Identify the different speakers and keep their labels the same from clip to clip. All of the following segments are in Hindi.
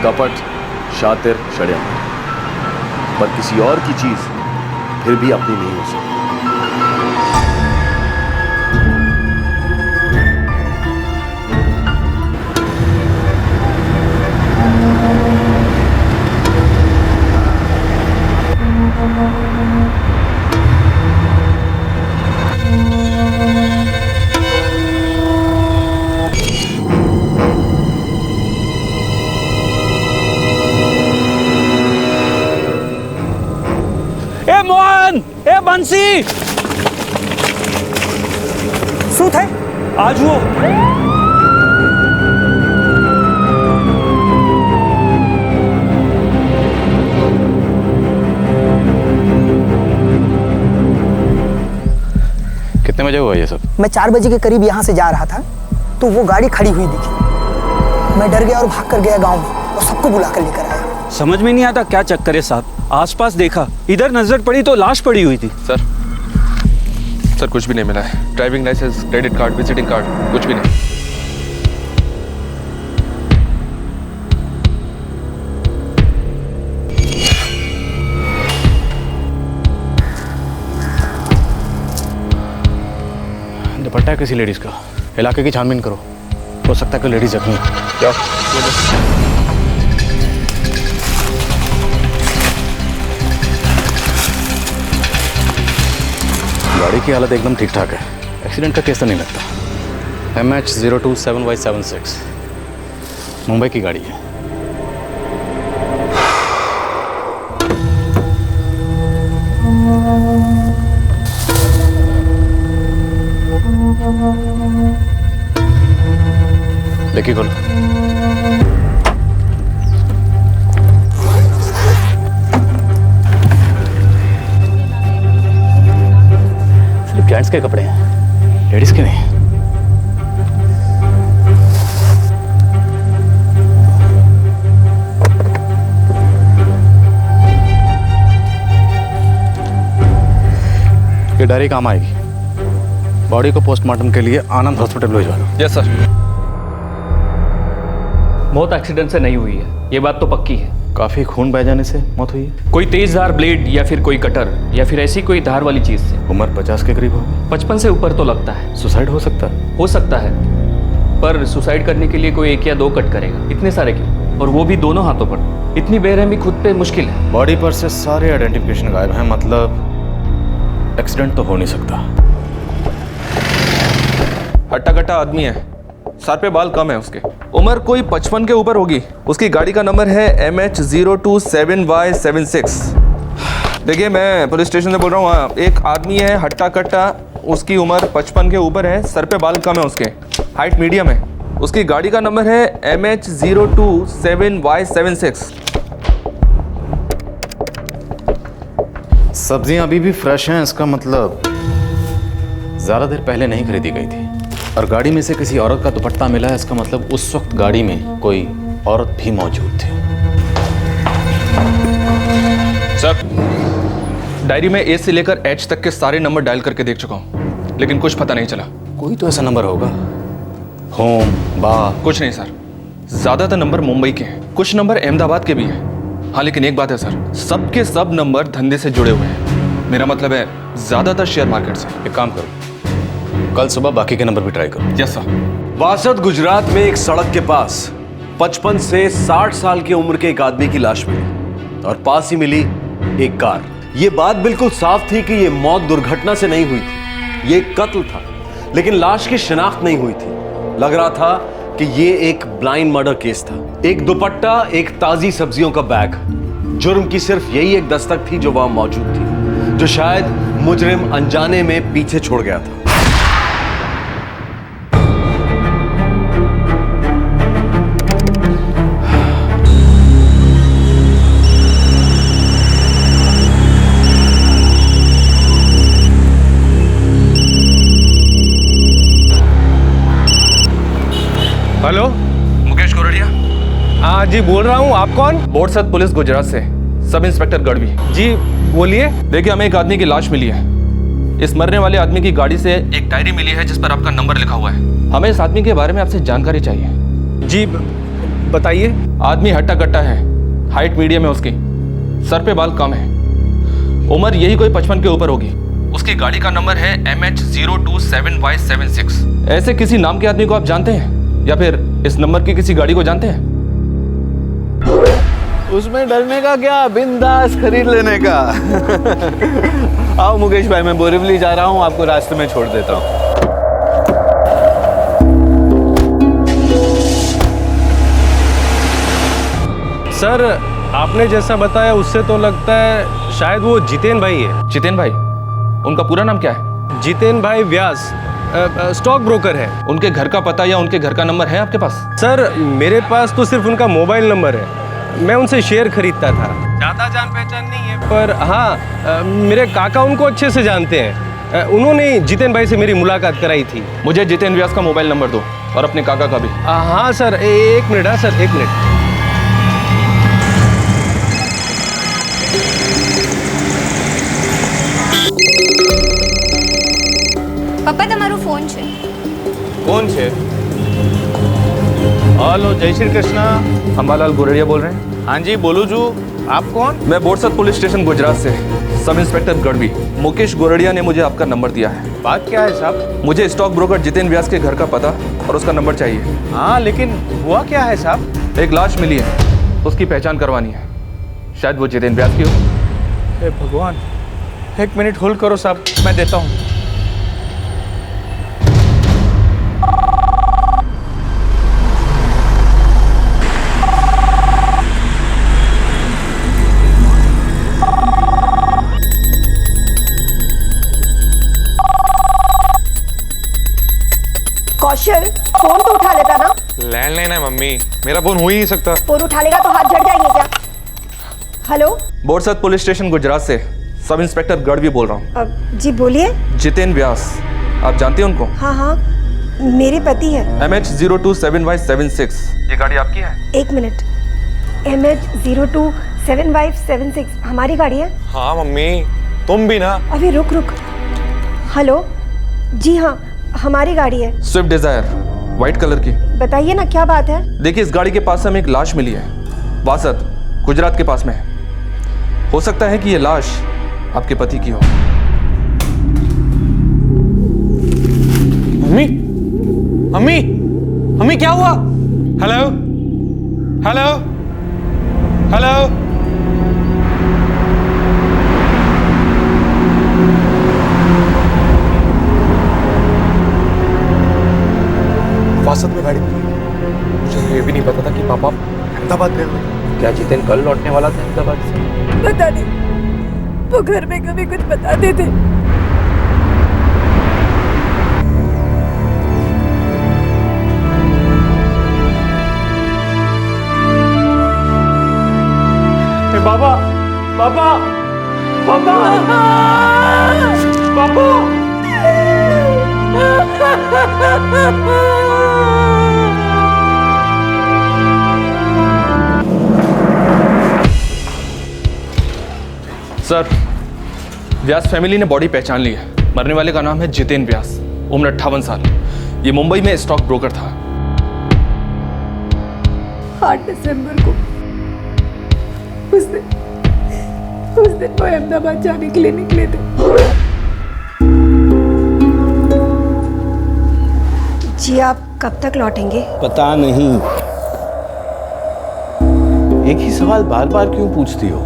Speaker 1: कपट, शातिर, षड्यंत्र, पर किसी और की चीज फिर भी अपनी नहीं हो सकती।
Speaker 2: ए मोहन, ए बंसी,
Speaker 3: શું થાય?
Speaker 2: आ जुओ।
Speaker 4: कितने बजे हुआ ये सब?
Speaker 3: मैं 4 बजे के करीब यहाँ से जा रहा था तो वो गाड़ी खड़ी हुई दिखी। मैं डर गया और भाग कर गया गांव में और सबको बुला कर लेकर आया।
Speaker 2: समझ में नहीं आता क्या चक्कर है साहब। आसपास देखा, इधर नजर पड़ी तो लाश पड़ी हुई थी।
Speaker 5: सर कुछ भी नहीं मिला है। Driving licence, credit card, visiting card, कुछ भी नहीं।
Speaker 4: दुपट्टा है किसी लेडीज का। इलाके की छानबीन करो, हो सकता है कि लेडीज जख्मी है।
Speaker 5: क्या?
Speaker 4: गाड़ी की हालत एकदम ठीक ठाक है, एक्सीडेंट का केस तो नहीं लगता। MH027Y76 मुंबई की गाड़ी है। देखिए खोलो। सिर्फ जेंट्स के कपड़े हैं, लेडीज के नहीं। ये डायरी काम आएगी। बॉडी को पोस्टमार्टम के लिए आनंद हॉस्पिटल भिजवा दो।
Speaker 5: Yes sir.
Speaker 6: मौत एक्सीडेंट से नहीं हुई है, ये बात तो पक्की है।
Speaker 4: काफी खून बह जाने से मौत हुई है।
Speaker 6: कोई तेज धार ब्लेड या फिर कोई कटर या फिर ऐसी कोई धार वाली चीज से।
Speaker 4: उम्र 50 के करीब होगी।
Speaker 6: 55 से ऊपर तो लगता है।
Speaker 4: सुसाइड हो सकता है?
Speaker 6: हो सकता है, पर सुसाइड करने के लिए कोई 1 या 2 कट करेगा। इतने सारे क्यों, और वो भी दोनों हाथों पर। इतनी बेरहमी खुद पे मुश्किल है।
Speaker 4: बॉडी पर से सारे आइडेंटिफिकेशन गायब हैं, मतलब एक्सीडेंट तो हो नहीं सकता।
Speaker 5: हट्टा कट्टा आदमी है, सर पे बाल कम है उसके। उम्र कोई 55 के ऊपर होगी। उसकी गाड़ी का नंबर है MH027Y76। देखिए मैं पुलिस स्टेशन से बोल रहा हूँ। हाँ, एक आदमी है हट्टा कट्टा, उसकी उम्र 55 के ऊपर है, सर पे बाल कम है उसके, हाइट मीडियम है। उसकी गाड़ी का नंबर है MH027Y76।
Speaker 4: सब्जियां अभी भी फ्रेश हैं, इसका मतलब ज़्यादा देर पहले नहीं खरीदी गई थी। और गाड़ी में से किसी औरत का दुपट्टा मिला है, इसका मतलब उस वक्त गाड़ी में कोई औरत भी मौजूद थी।
Speaker 5: सर डायरी में A से लेकर H तक के सारे नंबर डायल करके देख चुका हूँ, लेकिन कुछ पता नहीं चला।
Speaker 4: कोई तो ऐसा नंबर होगा। होम, बा,
Speaker 5: कुछ नहीं सर, ज़्यादातर नंबर मुंबई के हैं, कुछ नंबर अहमदाबाद के भी हैं। हाँ लेकिन एक बात है सर, सबके सब नंबर धंधे से जुड़े हुए हैं। मेरा मतलब है ज़्यादातर शेयर मार्केट से।
Speaker 4: एक काम करो, कल सुबह बाकी के नंबर भी ट्राई करो।
Speaker 5: Yes sir.
Speaker 1: वासद गुजरात में एक सड़क के पास 55 से 60 साल की उम्र के एक आदमी की लाश मिली और पास ही मिली एक कार। यह बात बिल्कुल साफ थी कि यह मौत दुर्घटना से नहीं हुई थी, यह एक कत्ल था। लेकिन लाश की शिनाख्त नहीं हुई थी। लग रहा था कि यह एक ब्लाइंड मर्डर केस था। एक दुपट्टा, एक ताजी सब्जियों का बैग, जुर्म की सिर्फ यही एक दस्तक थी जो वहां मौजूद थी, जो शायद मुजरिम अनजाने में पीछे छोड़ गया था।
Speaker 5: हेलो, मुकेश कोरडिया।
Speaker 7: हाँ जी बोल रहा हूँ, आप कौन?
Speaker 5: बोरसद पुलिस गुजरात से, सब इंस्पेक्टर गढ़वी।
Speaker 7: जी बोलिए।
Speaker 5: देखिए हमें एक आदमी की लाश मिली है। इस मरने वाले आदमी की गाड़ी से एक डायरी मिली है जिस पर आपका नंबर लिखा हुआ है। हमें इस आदमी के बारे में आपसे जानकारी चाहिए।
Speaker 7: जी बताइए।
Speaker 5: आदमी हट्टा कट्टा है, हाइट मीडियम है उसकी, सर पे बाल कम है, उम्र यही कोई 55 के ऊपर होगी। उसकी गाड़ी का नंबर है MH027Y76। ऐसे किसी नाम के आदमी को आप जानते हैं या फिर इस नंबर की किसी गाड़ी को जानते हैं?
Speaker 1: उसमें डरने का क्या, बिंदास खरीद लेने का। आओ मुकेश भाई, मैं बोरीवली जा रहा हूँ, आपको रास्ते में छोड़ देता हूँ।
Speaker 7: सर आपने जैसा बताया उससे तो लगता है शायद वो जितेन भाई है।
Speaker 5: जितेन भाई? उनका पूरा नाम क्या है?
Speaker 7: जितेन भाई व्यास, स्टॉक ब्रोकर है।
Speaker 5: उनके घर का पता या उनके घर का नंबर है आपके पास?
Speaker 7: सर मेरे पास तो सिर्फ उनका मोबाइल नंबर है, मैं उनसे शेयर खरीदता था। ज़्यादा जान पहचान नहीं है, पर हाँ मेरे काका उनको अच्छे से जानते हैं। उन्होंने जितेन भाई से मेरी मुलाकात कराई थी।
Speaker 5: मुझे जितेन व्यास का मोबाइल नंबर दो और अपने काका का भी।
Speaker 7: हाँ सर, एक मिनट। हाँ सर, एक मिनट।
Speaker 8: પપ્પા તમારો ફોન છે।
Speaker 1: कौन है? हेलो, जय श्री कृष्णा।
Speaker 5: अंबालाल गोरड़िया बोल रहे हैं?
Speaker 1: हाँ जी, बोलू जू। आप कौन?
Speaker 5: मैं बोरसद पुलिस स्टेशन गुजरात से सब इंस्पेक्टर गढ़वी मुकेश गोरड़िया ने मुझे आपका नंबर दिया है।
Speaker 1: बात क्या है साहब?
Speaker 5: मुझे स्टॉक ब्रोकर जितेन व्यास के घर का पता और उसका नंबर चाहिए।
Speaker 1: हाँ, लेकिन हुआ क्या है साहब?
Speaker 5: एक लाश मिली है, उसकी पहचान करवानी है। शायद वो जितेन व्यास की हो।
Speaker 1: हे भगवान, एक मिनट होल्ड करो साहब, मैं देता हूँ।
Speaker 9: कौशल, फोन तो उठा लेता ना।
Speaker 7: लैंडलाइन है मम्मी, मेरा फोन हो ही नहीं सकता।
Speaker 9: फोन उठा लेगा तो हाथ जड़ जाएंगे क्या? Hello,
Speaker 5: Borsad police station Gujarat से सब इंस्पेक्टर गढ़वी बोल रहा हूँ।
Speaker 9: जी बोलिए।
Speaker 5: जितेन व्यास, आप जानते हैं उनको?
Speaker 9: हाँ हाँ, मेरे पति है।
Speaker 5: MH027Y76, ये गाड़ी आपकी है?
Speaker 9: एक मिनट, MH027Y76 हमारी गाड़ी है।
Speaker 7: हाँ मम्मी, तुम भी ना।
Speaker 9: अभी रुक रुक। हेलो, जी हाँ हमारी गाड़ी है।
Speaker 5: स्विफ्ट डिजायर, व्हाइट कलर की।
Speaker 9: बताइए ना क्या बात है।
Speaker 5: देखिए, इस गाड़ी के पास हमें एक लाश मिली है, वासद गुजरात के पास में है। हो सकता है कि ये लाश आपके पति की हो।
Speaker 7: मम्मी, मम्मी, मम्मी क्या हुआ? Hello, hello, hello.
Speaker 10: वासद में गाड़ी मुझे ये भी नहीं पता था कि पापा अहमदाबाद गए हुए।
Speaker 6: क्या जितेन कल लौटने वाला था अहमदाबाद से?
Speaker 9: पता नहीं, वो घर में कभी कुछ बताते थे।
Speaker 7: पापा, पापा, पापा, पापा।
Speaker 5: सर, व्यास फैमिली ने बॉडी पहचान ली है। मरने वाले का नाम है जितेन व्यास, उम्र 58 साल। ये मुंबई में स्टॉक ब्रोकर था।
Speaker 9: 8 दिसंबर को उस दिन वो अहमदाबाद जाने के लिए निकले थे। जी आप कब तक लौटेंगे?
Speaker 1: पता नहीं। एक ही सवाल बार बार क्यों पूछती हो?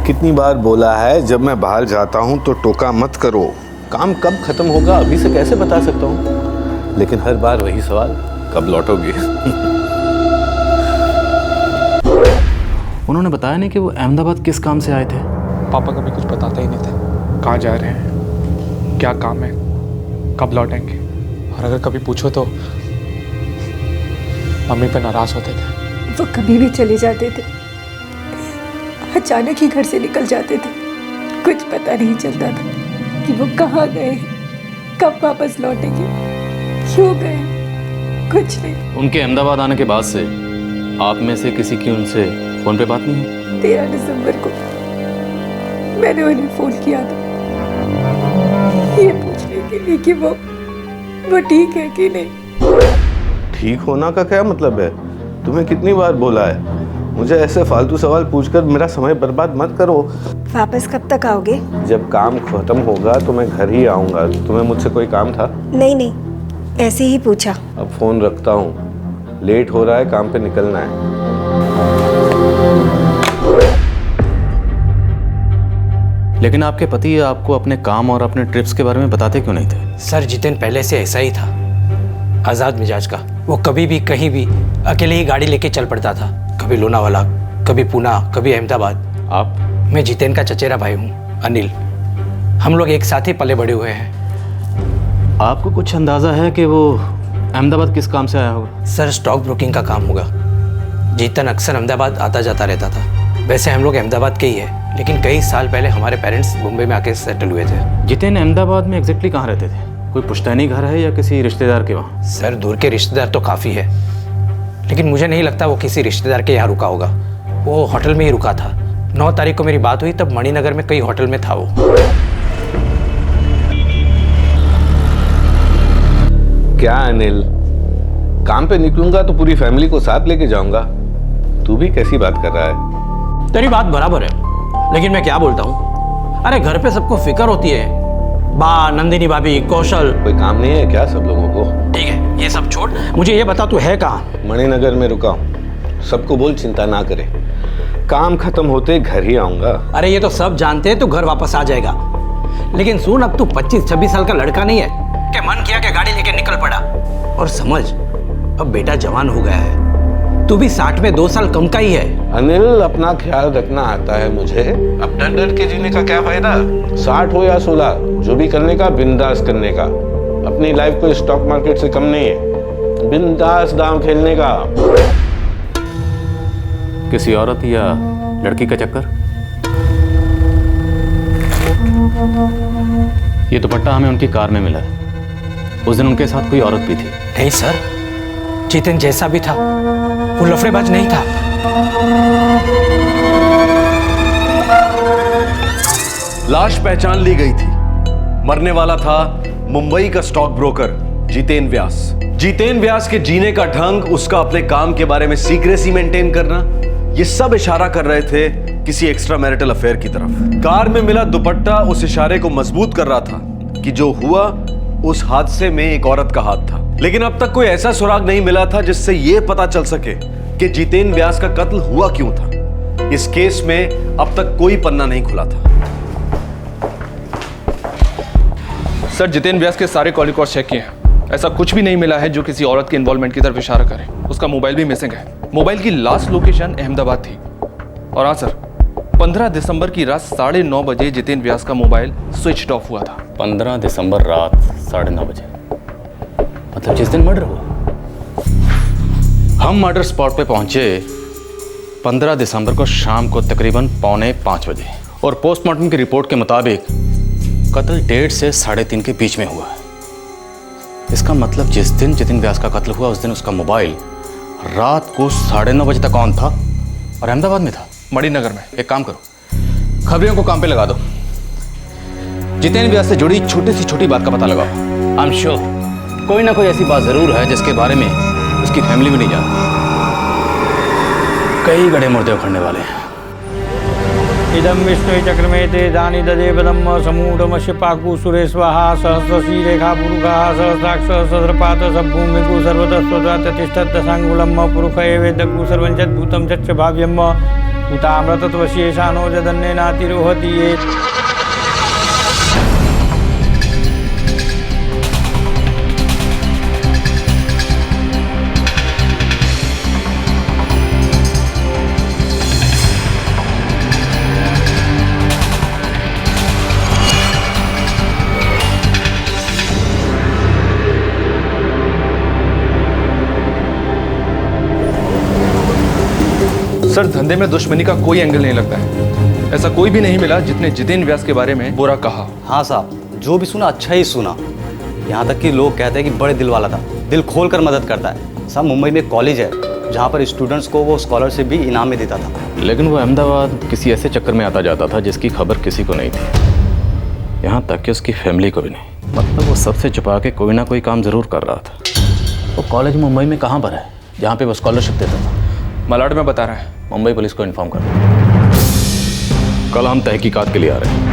Speaker 1: कितनी बार बोला है, जब मैं बाहर जाता हूं तो टोका मत करो। काम कब खत्म होगा अभी से कैसे बता सकता हूं? लेकिन हर बार वही सवाल, कब लौटोगे?
Speaker 4: उन्होंने बताया नहीं कि वो अहमदाबाद किस काम से आए थे?
Speaker 10: पापा कभी कुछ बताते ही नहीं थे, कहाँ जा रहे हैं, क्या काम है, कब लौटेंगे। और अगर कभी पूछो तो मम्मी पे नाराज होते थे।
Speaker 9: वो कभी भी चले जाते थे, अचानक ही घर से निकल जाते थे। कुछ पता नहीं चलता था कि वो कहाँ गए, कब वापस लौटेंगे, क्यों गए, कुछ नहीं।
Speaker 4: उनके अहमदाबाद आने के बाद से आप में से किसी की उनसे फोन पे बात नहीं हुई?
Speaker 9: 13 दिसंबर को मैंने उन्हें फोन किया था, ये पूछने के लिए कि वो ठीक है कि नहीं।
Speaker 1: ठीक होना का क्या मतलब है?
Speaker 11: तुम्हें कितनी बार बोला है, मुझे ऐसे फालतू सवाल पूछकर मेरा समय बर्बाद मत करो।
Speaker 9: वापस कब तक आओगे?
Speaker 11: जब काम खत्म होगा तो मैं घर ही आऊँगा। तुम्हें मुझसे कोई काम था?
Speaker 9: नहीं नहीं, ऐसे ही पूछा।
Speaker 11: अब फ़ोन रखता हूँ, लेट हो रहा है, काम पे निकलना है।
Speaker 4: लेकिन आपके पति आपको अपने काम और अपने ट्रिप्स के बारे में बताते क्यों नहीं थे?
Speaker 12: सर जितेन पहले से ऐसा ही था, आज़ाद मिजाज का। वो कभी भी कहीं भी अकेले ही गाड़ी लेके चल पड़ता था, कभी लोनावाला, कभी पूना, कभी अहमदाबाद।
Speaker 4: आप?
Speaker 12: मैं जितेन का चचेरा भाई हूँ, अनिल। हम लोग एक साथ ही पले बड़े हुए हैं।
Speaker 4: आपको कुछ अंदाज़ा है कि वो अहमदाबाद किस काम से आया होगा?
Speaker 12: सर स्टॉक ब्रोकिंग का काम होगा। जितेन अक्सर अहमदाबाद आता जाता रहता था। वैसे हम लोग अहमदाबाद के ही है, लेकिन कई साल पहले हमारे पेरेंट्स मुंबई में आके सेटल हुए थे।
Speaker 4: जितेन अहमदाबाद में एग्जैक्टली कहाँ रहते थे? कोई पुश्तैनी घर है या किसी रिश्तेदार के वहाँ?
Speaker 12: सर दूर के रिश्तेदार तो काफ़ी है, लेकिन मुझे नहीं लगता वो किसी रिश्तेदार के यहाँ रुका होगा। वो होटल में ही रुका था। 9 तारीख को मेरी बात हुई, तब मणिनगर में कई होटल में था वो।
Speaker 11: क्या अनिल, काम पे निकलूंगा तो पूरी फैमिली को साथ लेके जाऊंगा। तू भी कैसी बात कर रहा है?
Speaker 12: तेरी बात बराबर है, लेकिन मैं क्या बोलता हूँ, अरे घर पे सबको फिक्र होती है। बा, नंदिनी भाभी, कौशल।
Speaker 11: कोई काम नहीं है क्या सब लोगों को?
Speaker 12: ठीक है, ये सब छोड़, मुझे ये बता तू है कहाँ?
Speaker 11: मणिनगर में रुका हूँ। सबको बोल चिंता ना करे, काम खत्म होते घर ही आऊंगा।
Speaker 12: अरे ये तो सब जानते हैं तू घर वापस आ जाएगा, लेकिन सुन, अब तू 25-26 साल का लड़का नहीं है कि मन किया कि गाड़ी लेके निकल पड़ा। और समझ, अब बेटा जवान हो गया है, तू भी 60 में 2 साल कम का ही है।
Speaker 11: अनिल, अपना ख्याल रखना आता है मुझे। अब डर डर के जीने का क्या फायदा? 60 हो या 16, जो भी करने का बिंदास करने का। अपनी लाइफ को स्टॉक मार्केट से कम नहीं है, बिंदास दांव खेलने का।
Speaker 4: किसी औरत या लड़की का चक्कर? ये दुपट्टा हमें उनकी कार में मिला है। उस दिन उनके साथ कोई औरत भी थी।
Speaker 12: नहीं सर, जितेन जैसा भी था वो लफड़ेबाज नहीं था।
Speaker 1: लाश पहचान ली गई थी। मरने वाला था मुंबई का स्टॉक ब्रोकर जितेन व्यास। जितेन व्यास के जीने का ढंग, उसका अपने काम के बारे में सीक्रेसी मेंटेन करना, ये सब इशारा कर रहे थे किसी एक्स्ट्रा मैरिटल अफेयर की तरफ। कार में मिला दुपट्टा उस इशारे को मजबूत कर रहा था कि जो हुआ उस हादसे में एक औरत का हाथ था। लेकिन अब तक कोई ऐसा सुराग नहीं मिला था जिससे यह पता चल सके कि जितेन व्यास का कत्ल हुआ क्यों था। इस केस में अब तक कोई पन्ना नहीं खुला था।
Speaker 5: सर जितेन व्यास के सारे कॉल रिकॉर्ड चेक किए हैं, ऐसा कुछ भी नहीं मिला है जो किसी औरत के इन्वॉल्वमेंट की तरफ इशारा करे। उसका मोबाइल भी मिसिंग है। मोबाइल की लास्ट लोकेशन अहमदाबाद थी। और हाँ सर, 15 दिसंबर की रात 9:30 बजे जितेन व्यास का मोबाइल स्विच ऑफ हुआ था।
Speaker 4: 15 दिसंबर रात 9:30 बजे, मतलब जिस दिन मर्डर हुआ। हम मर्डर स्पॉट पे पहुंचे 15 दिसंबर को शाम को तकरीबन 4:45 बजे, और पोस्टमार्टम की रिपोर्ट के मुताबिक कत्ल 1:30 से 3:30 के बीच में हुआ है। इसका मतलब जिस दिन जितेन व्यास का कत्ल हुआ उस दिन उसका मोबाइल रात को 9:30 बजे तक ऑन था और अहमदाबाद में था,
Speaker 5: मणिनगर में।
Speaker 4: एक काम करो, खबरियों को काम पे लगा दो, जितेन व्यास से जुड़ी छोटी से छोटी बात का पता लगाओ। आई एम श्योर कोई ना कोई ऐसी बात जरूर है जिसके बारे में उसकी फैमिली भी नहीं जानती। कई गड़े मुर्दे उखड़ने वाले हैं।
Speaker 12: इदम विष्णु चक्रमेते दानी ददे पदम समूढ़मस्य पाकु सुरेश्वाहा सहस्रशी रेखा पुरुखा सहस्राक्ष सहस्रपात सभूमिकु सर्वतस्वत तिष्ठत् दशांगुलम पुरुष एवेदकु सर्वंचत् भूतं च भाव्यम भूतामृतत्वशेषानो जदन्ने नातिरोहति ये।
Speaker 5: सर धंधे में दुश्मनी का कोई एंगल नहीं लगता है। ऐसा कोई भी नहीं मिला जितने जितेन व्यास के बारे में बुरा कहा।
Speaker 13: हाँ साहब, जो भी सुना अच्छा ही सुना। यहाँ तक कि लोग कहते हैं कि बड़े दिल वाला था, दिल खोल कर मदद करता है। साहब मुंबई में एक कॉलेज है जहाँ पर स्टूडेंट्स को वो स्कॉलरशिप भी इनाम में देता था।
Speaker 4: लेकिन वो अहमदाबाद किसी ऐसे चक्कर में आता जाता था जिसकी खबर किसी को नहीं थी, यहाँ तक कि उसकी फैमिली को भी नहीं। मतलब वो सबसे छुपा के कोई ना कोई काम जरूर कर रहा था। वो कॉलेज मुंबई में कहाँ पर है? जहाँ पे वो स्कॉलरशिप देता था।
Speaker 5: मलाड में बता रहा है।
Speaker 4: मुंबई पुलिस को इन्फॉर्म कर दो। कल हम तहकीकात के लिए आ रहे हैं।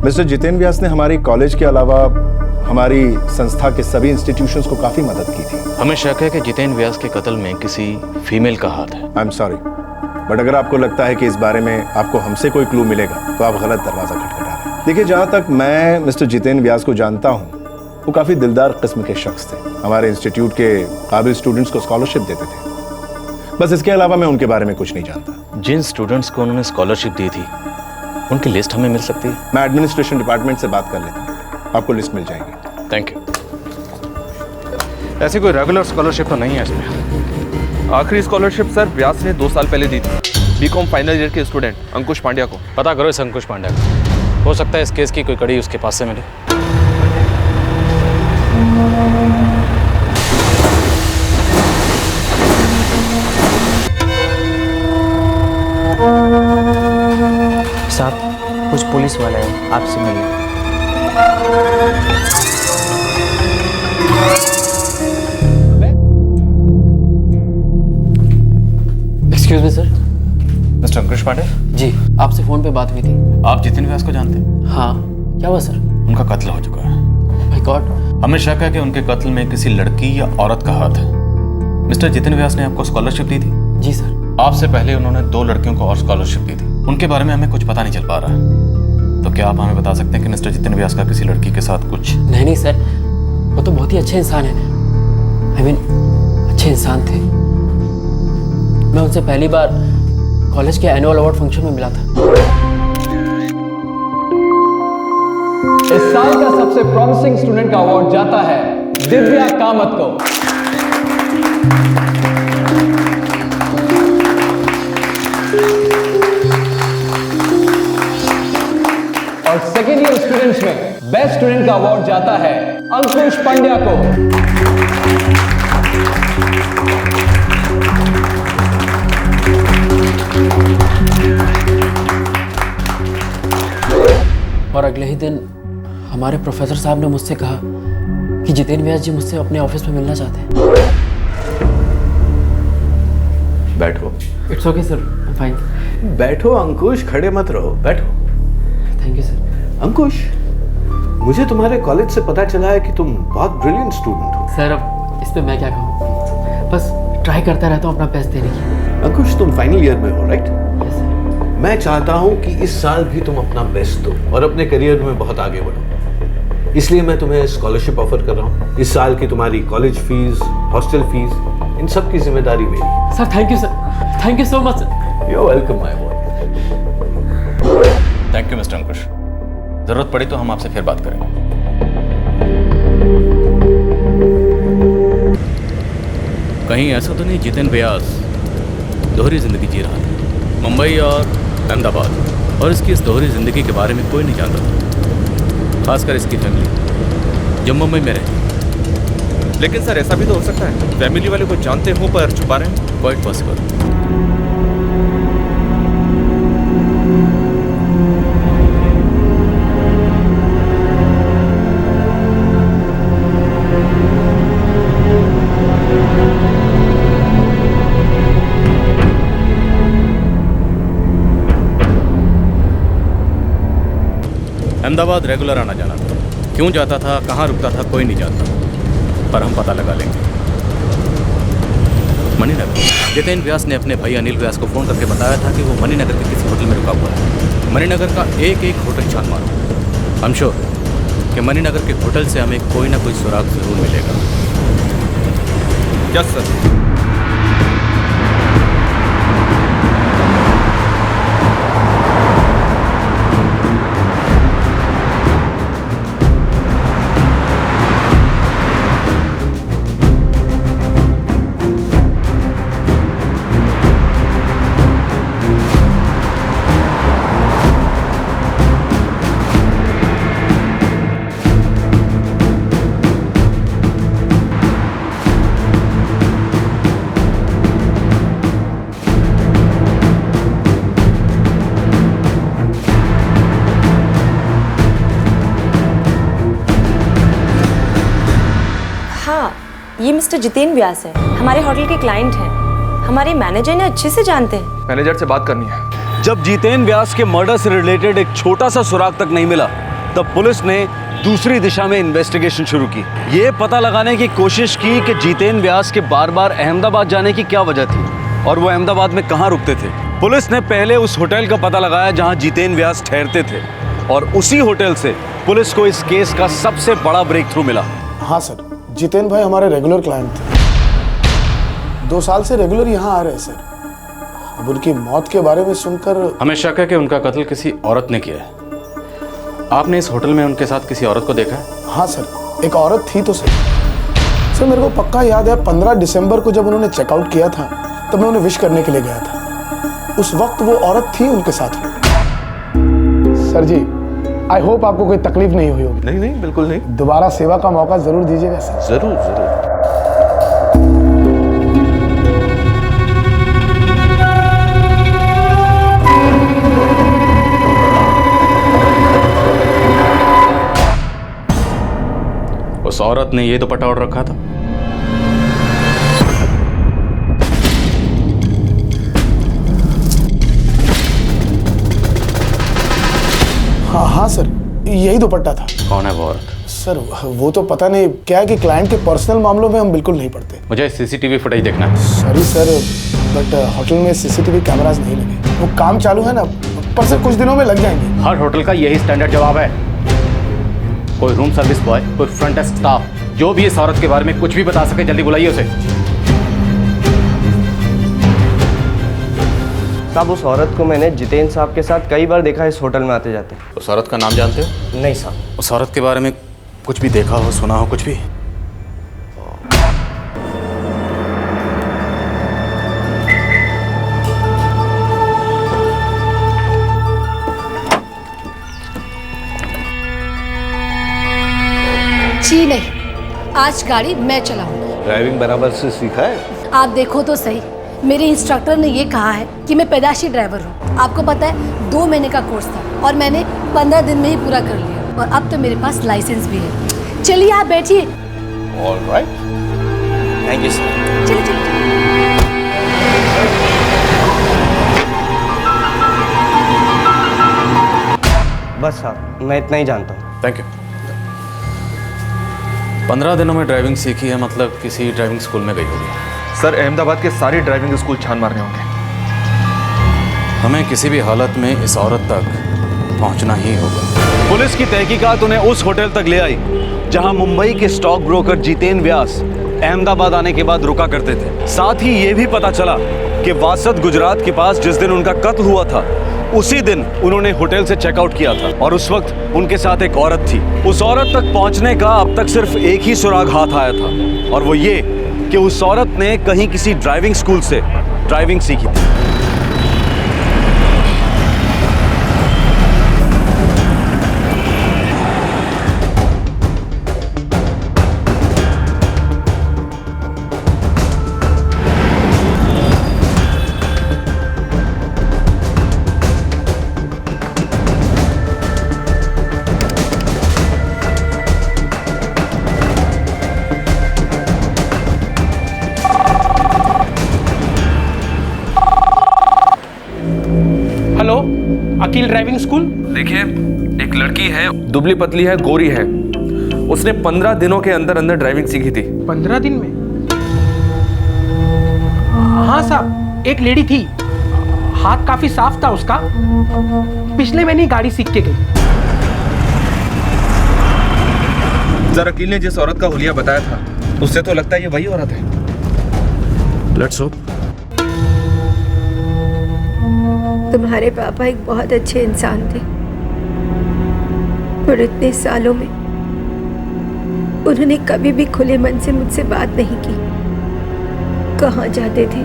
Speaker 14: मिस्टर जितेन व्यास ने हमारी कॉलेज के अलावा हमारी संस्था के सभी इंस्टीट्यूशंस को काफी मदद की थी।
Speaker 4: हमें शक है कि जितेन व्यास के कत्ल में किसी फीमेल का हाथ है।
Speaker 14: आई एम सॉरी, बट अगर आपको लगता है कि इस बारे में आपको हमसे कोई क्लू मिलेगा तो आप गलत दरवाजा खटखटा रहे हैं। देखिए, जहां तक मैं मिस्टर जितेन व्यास को जानता हूं, वो काफी दिलदार किस्म के शख्स थे। हमारे इंस्टीट्यूट के काबिल स्टूडेंट्स को स्कॉलरशिप देते थे। बस इसके अलावा मैं उनके बारे में कुछ नहीं जानता।
Speaker 4: जिन स्टूडेंट्स को उन्होंने स्कॉलरशिप दी थी उनकी लिस्ट हमें मिल सकती है?
Speaker 14: मैं एडमिनिस्ट्रेशन डिपार्टमेंट से बात कर लेता हूँ, आपको लिस्ट मिल जाएगी।
Speaker 4: Thank you.
Speaker 5: ऐसी कोई रेगुलर स्कॉलरशिप तो नहीं है इसमें। आखिरी स्कॉलरशिप सर व्यास ने 2 साल पहले दी थी बीकॉम फाइनल ईयर के स्टूडेंट अंकुश पांड्या को।
Speaker 4: पता करो इस अंकुश पांड्या को, हो सकता है इस केस की कोई कड़ी उसके पास से मिले।
Speaker 15: साहब, कुछ पुलिस वाले हैं, आपसे मिलने।
Speaker 6: Excuse me sir.
Speaker 4: Mister Ankush Pandey?
Speaker 6: जी, आपसे फोन पे बात हुई थी।
Speaker 4: आप जितेन व्यास को जानते हैं?
Speaker 6: हाँ, क्या हुआ सर?
Speaker 4: उनका कत्ल हो चुका है।
Speaker 6: My God.
Speaker 4: हमें शक है कि उनके कत्ल में किसी लड़की या औरत का हाथ है। मिस्टर जितेन व्यास ने आपको स्कॉलरशिप दी थी?
Speaker 6: जी सर।
Speaker 4: आपसे पहले उन्होंने 2 लड़कियों को और स्कॉलरशिप दी थी। उनके बारे में हमें कुछ पता नहीं चल पा रहा है। तो क्या आप हमें बता सकते हैं कि मिस्टर जितेन व्यास का किसी लड़की के साथ कुछ?
Speaker 6: नहीं सर, वो तो बहुत ही अच्छे इंसान है। आई मीन अच्छे इंसान थे। मैं उनसे पहली बार कॉलेज के एनुअल अवार्ड फंक्शन में मिला था।
Speaker 16: इस साल का सबसे प्रॉमिसिंग स्टूडेंट का अवार्ड जाता है दिव्या कामत को। और सेकेंड ईयर स्टूडेंट्स में बेस्ट स्टूडेंट का अवार्ड जाता है अंकुश पांड्या को।
Speaker 6: और अगले ही दिन हमारे प्रोफेसर साहब ने मुझसे कहा कि जितेन व्यास जी मुझसे अपने ऑफिस में मिलना चाहते हैं।
Speaker 1: बैठो।
Speaker 6: It's okay sir, fine.
Speaker 1: बैठो अंकुश, खड़े मत रहो, बैठो।
Speaker 6: Thank you sir.
Speaker 1: अंकुश, मुझे तुम्हारे कॉलेज से पता चला है कि तुम बहुत ब्रिलियंट स्टूडेंट हो।
Speaker 6: सर, अब इस पे मैं क्या कहूँ, बस ट्राई करता रहता हूँ अपना बेस्ट देने की।
Speaker 1: अंकुश, तुम फाइनल ईयर में हो, राइट?
Speaker 6: Yes sir.
Speaker 1: मैं चाहता हूं कि इस साल भी तुम अपना बेस्ट दो और अपने करियर में बहुत आगे बढ़ो। इसलिए मैं तुम्हें स्कॉलरशिप ऑफर कर रहा हूं। इस साल की तुम्हारी कॉलेज फीस, हॉस्टल फीस, इन सब की जिम्मेदारी मेरी।
Speaker 6: Sir thank you sir, thank you so much sir.
Speaker 1: You are welcome my boy.
Speaker 4: Thank you mister Ankush. जरूरत पड़ी तो हम आपसे फिर बात करेंगे। कहीं ऐसा तो नहीं जितेन व्यास दोहरी जिंदगी जी रहा था? मुंबई और अहमदाबाद और इसकी इस दोहरी जिंदगी के बारे में कोई नहीं जानता था, खासकर इसकी फैमिली जो मुंबई में रहती।
Speaker 5: लेकिन सर ऐसा भी तो हो सकता है फैमिली वाले को जानते हो पर छुपा रहे हैं।
Speaker 4: Quite possible. अहमदाबाद रेगुलर आना जाना था। क्यों जाता था, कहाँ रुकता था, कोई नहीं जानता, पर हम पता लगा लेंगे। मणिनगर। जितेन व्यास ने अपने भाई अनिल व्यास को फ़ोन करके बताया था कि वो मणिनगर के किसी होटल में रुका हुआ है। मणिनगर का एक एक होटल छान मारो। हम श्योर कि मणिनगर के होटल से हमें कोई ना कोई सुराग जरूर मिलेगा।
Speaker 5: Yes sir.
Speaker 17: ये मिस्टर जितेन व्यास है, हमारे होटल के क्लाइंट हैं। हमारे मैनेजर ने अच्छे से जानते हैं।
Speaker 5: मैनेजर से बात करनी है।
Speaker 1: जब जितेन व्यास के मर्डर से रिलेटेड एक छोटा सा सुराग तक नहीं मिला, तब पुलिस ने दूसरी दिशा में इन्वेस्टिगेशन शुरू की। ये पता लगाने की कोशिश की कि जितेन व्यास के बार बार अहमदाबाद जाने की क्या वजह थी और वो अहमदाबाद में कहाँ रुकते थे। पुलिस ने पहले उस होटल का पता लगाया जहां जितेन व्यास ठहरते थे और उसी होटल से पुलिस को इस केस का सबसे बड़ा ब्रेक थ्रू मिला।
Speaker 18: हाँ सर, जितेन भाई हमारे रेगुलर क्लाइंट थे। 2 साल से रेगुलर यहाँ आ रहे हैं सर। अब उनकी मौत के बारे में सुनकर
Speaker 4: हमें शक है कि उनका कत्ल किसी औरत ने किया है। आपने इस होटल में उनके साथ किसी औरत को देखा है?
Speaker 18: हाँ सर, एक औरत थी तो सर मेरे को पक्का याद है 15 दिसंबर को जब उन्होंने चेकआउट किया था तब मैं उन्हें विश करने के लिए गया था। उस वक्त वो औरत थी उनके साथ में। सर जी, आई होप आपको कोई तकलीफ नहीं हुई होगी।
Speaker 11: नहीं नहीं, बिल्कुल नहीं।
Speaker 18: दोबारा सेवा का मौका जरूर दीजिएगा सर।
Speaker 11: जरूर जरूर।
Speaker 4: उस औरत ने ये दुपट्टा ओढ़ रखा था।
Speaker 18: हाँ सर, यही दुपट्टा था।
Speaker 4: कौन है वो औरत?
Speaker 18: सर वो तो पता नहीं, क्या है कि क्लाइंट के पर्सनल मामलों में हम बिल्कुल नहीं पड़ते।
Speaker 4: मुझे सीसीटीवी फुटेज देखना है।
Speaker 18: सॉरी सर, बट होटल में सीसीटीवी कैमरास नहीं लगे। वो काम चालू है ना, पर सर कुछ दिनों में लग जाएंगे।
Speaker 4: हर होटल का यही स्टैंडर्ड जवाब है। कोई रूम सर्विस बॉय, कोई फ्रंट डेस्क स्टाफ, जो भी इस औरत के बारे में कुछ भी बता सके, जल्दी बुलाइए उसे।
Speaker 15: साहब, उस औरत को मैंने जितेन साहब के साथ कई बार देखा है इस होटल में आते जाते।
Speaker 4: उस औरत का नाम जानते हो?
Speaker 15: नहीं साहब।
Speaker 4: उस औरत के बारे में कुछ भी देखा हो, सुना हो, कुछ भी?
Speaker 19: जी नहीं, आज गाड़ी मैं चलाऊंगी।
Speaker 11: ड्राइविंग बराबर से सीखा है?
Speaker 19: आप देखो तो सही, मेरे इंस्ट्रक्टर ने ये कहा है कि मैं पैदाशी ड्राइवर हूँ। आपको पता है 2 महीने का कोर्स था और मैंने 15 दिन में ही पूरा कर लिया और अब तो मेरे पास लाइसेंस भी है। चलिए आप बैठिए।
Speaker 11: All right,
Speaker 15: thank you sir.
Speaker 19: चलिए चलिए।
Speaker 15: बस साहब, मैं इतना ही जानता हूँ।
Speaker 4: Thank you. 15 दिनों में ड्राइविंग सीखी है, मतलब किसी ड्राइविंग स्कूल में गई होगी।
Speaker 5: सर, अहमदाबाद के सारे ड्राइविंग स्कूल छान मारने होंगे।
Speaker 4: हमें किसी भी हालत में इस औरत तक पहुंचना ही होगा।
Speaker 1: पुलिस की तहकीकात उन्हें उस होटल तक ले आई जहां मुंबई के स्टॉक ब्रोकर जितेन व्यास अहमदाबाद आने के बाद रुका करते थे। साथ ही ये भी पता चला कि वासद गुजरात के पास जिस दिन उनका कत्ल हुआ था, उसी दिन उन्होंने होटल से चेकआउट किया था और उस वक्त उनके साथ एक औरत थी। उस औरत तक पहुंचने का अब तक सिर्फ एक ही सुराग हाथ आया था और वो ये कि उस औरत ने कहीं किसी ड्राइविंग स्कूल से ड्राइविंग सीखी थी।
Speaker 12: Akeel driving school.
Speaker 5: देखिए, एक लड़की है, दुबली पतली है, गोरी है। उसने 15 दिनों के अंदर अंदर ड्राइविंग सीखी थी।
Speaker 12: 15 दिन में? हाँ साहब, एक लेडी थी, हाथ काफी साफ था उसका, पिछले महीने ही गाड़ी सीख के गई।
Speaker 5: जरा अकील ने जिस औरत का हुलिया बताया था, उससे तो लगता है ये वही औरत है।
Speaker 4: Let's hope.
Speaker 9: तुम्हारे पापा एक बहुत अच्छे इंसान थे और इतने सालों में उन्होंने कभी भी खुले मन से मुझसे बात नहीं की। कहाँ जाते थे,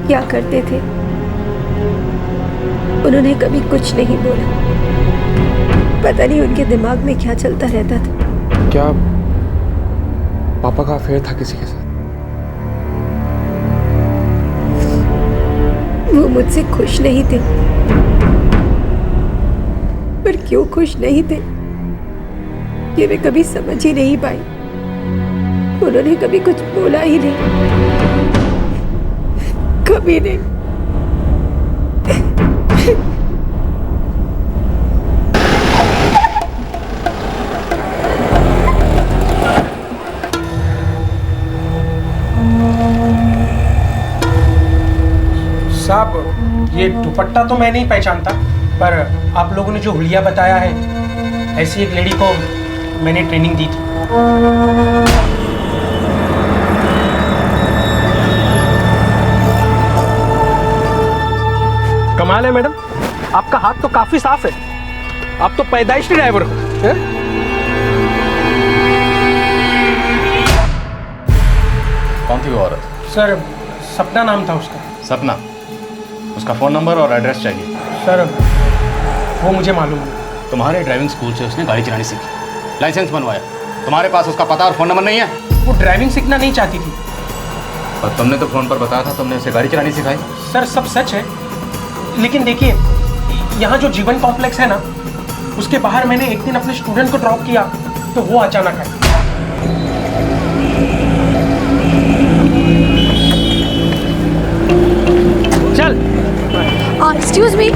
Speaker 9: क्या करते थे, उन्होंने कभी कुछ नहीं बोला। पता नहीं उनके दिमाग में क्या चलता रहता था।
Speaker 10: क्या पापा का अफेयर था किसी के साथ?
Speaker 9: वो मुझसे खुश नहीं थे, पर क्यों खुश नहीं थे ये मैं कभी समझ ही नहीं पाई। उन्होंने कभी कुछ बोला ही नहीं, कभी नहीं।
Speaker 20: साहब, ये दुपट्टा तो मैं नहीं पहचानता, पर आप लोगों ने जो हुलिया बताया है, ऐसी एक लेडी को मैंने ट्रेनिंग दी थी। कमाल है मैडम, आपका हाथ तो काफी साफ है। आप तो पैदाइशी ड्राइवर हो।
Speaker 4: कौन थी वो औरत?
Speaker 20: सर, सपना नाम था उसका।
Speaker 4: सपना? उसका फ़ोन नंबर और एड्रेस चाहिए।
Speaker 20: सर, वो मुझे मालूम है।
Speaker 4: तुम्हारे ड्राइविंग स्कूल से उसने गाड़ी चलानी सीखी, लाइसेंस बनवाया। तुम्हारे पास उसका पता और फ़ोन नंबर नहीं है?
Speaker 20: वो ड्राइविंग सीखना नहीं चाहती थी।
Speaker 4: और तुमने तो फ़ोन पर बताया था तुमने उसे गाड़ी चलानी सिखाई।
Speaker 20: सर, सब सच है, लेकिन देखिए, यहाँ जो जीवन कॉम्प्लेक्स है ना, उसके बाहर मैंने एक दिन अपने स्टूडेंट को ड्रॉप किया, तो वो अचानक है। चल।
Speaker 19: एक्सक्यूज मी,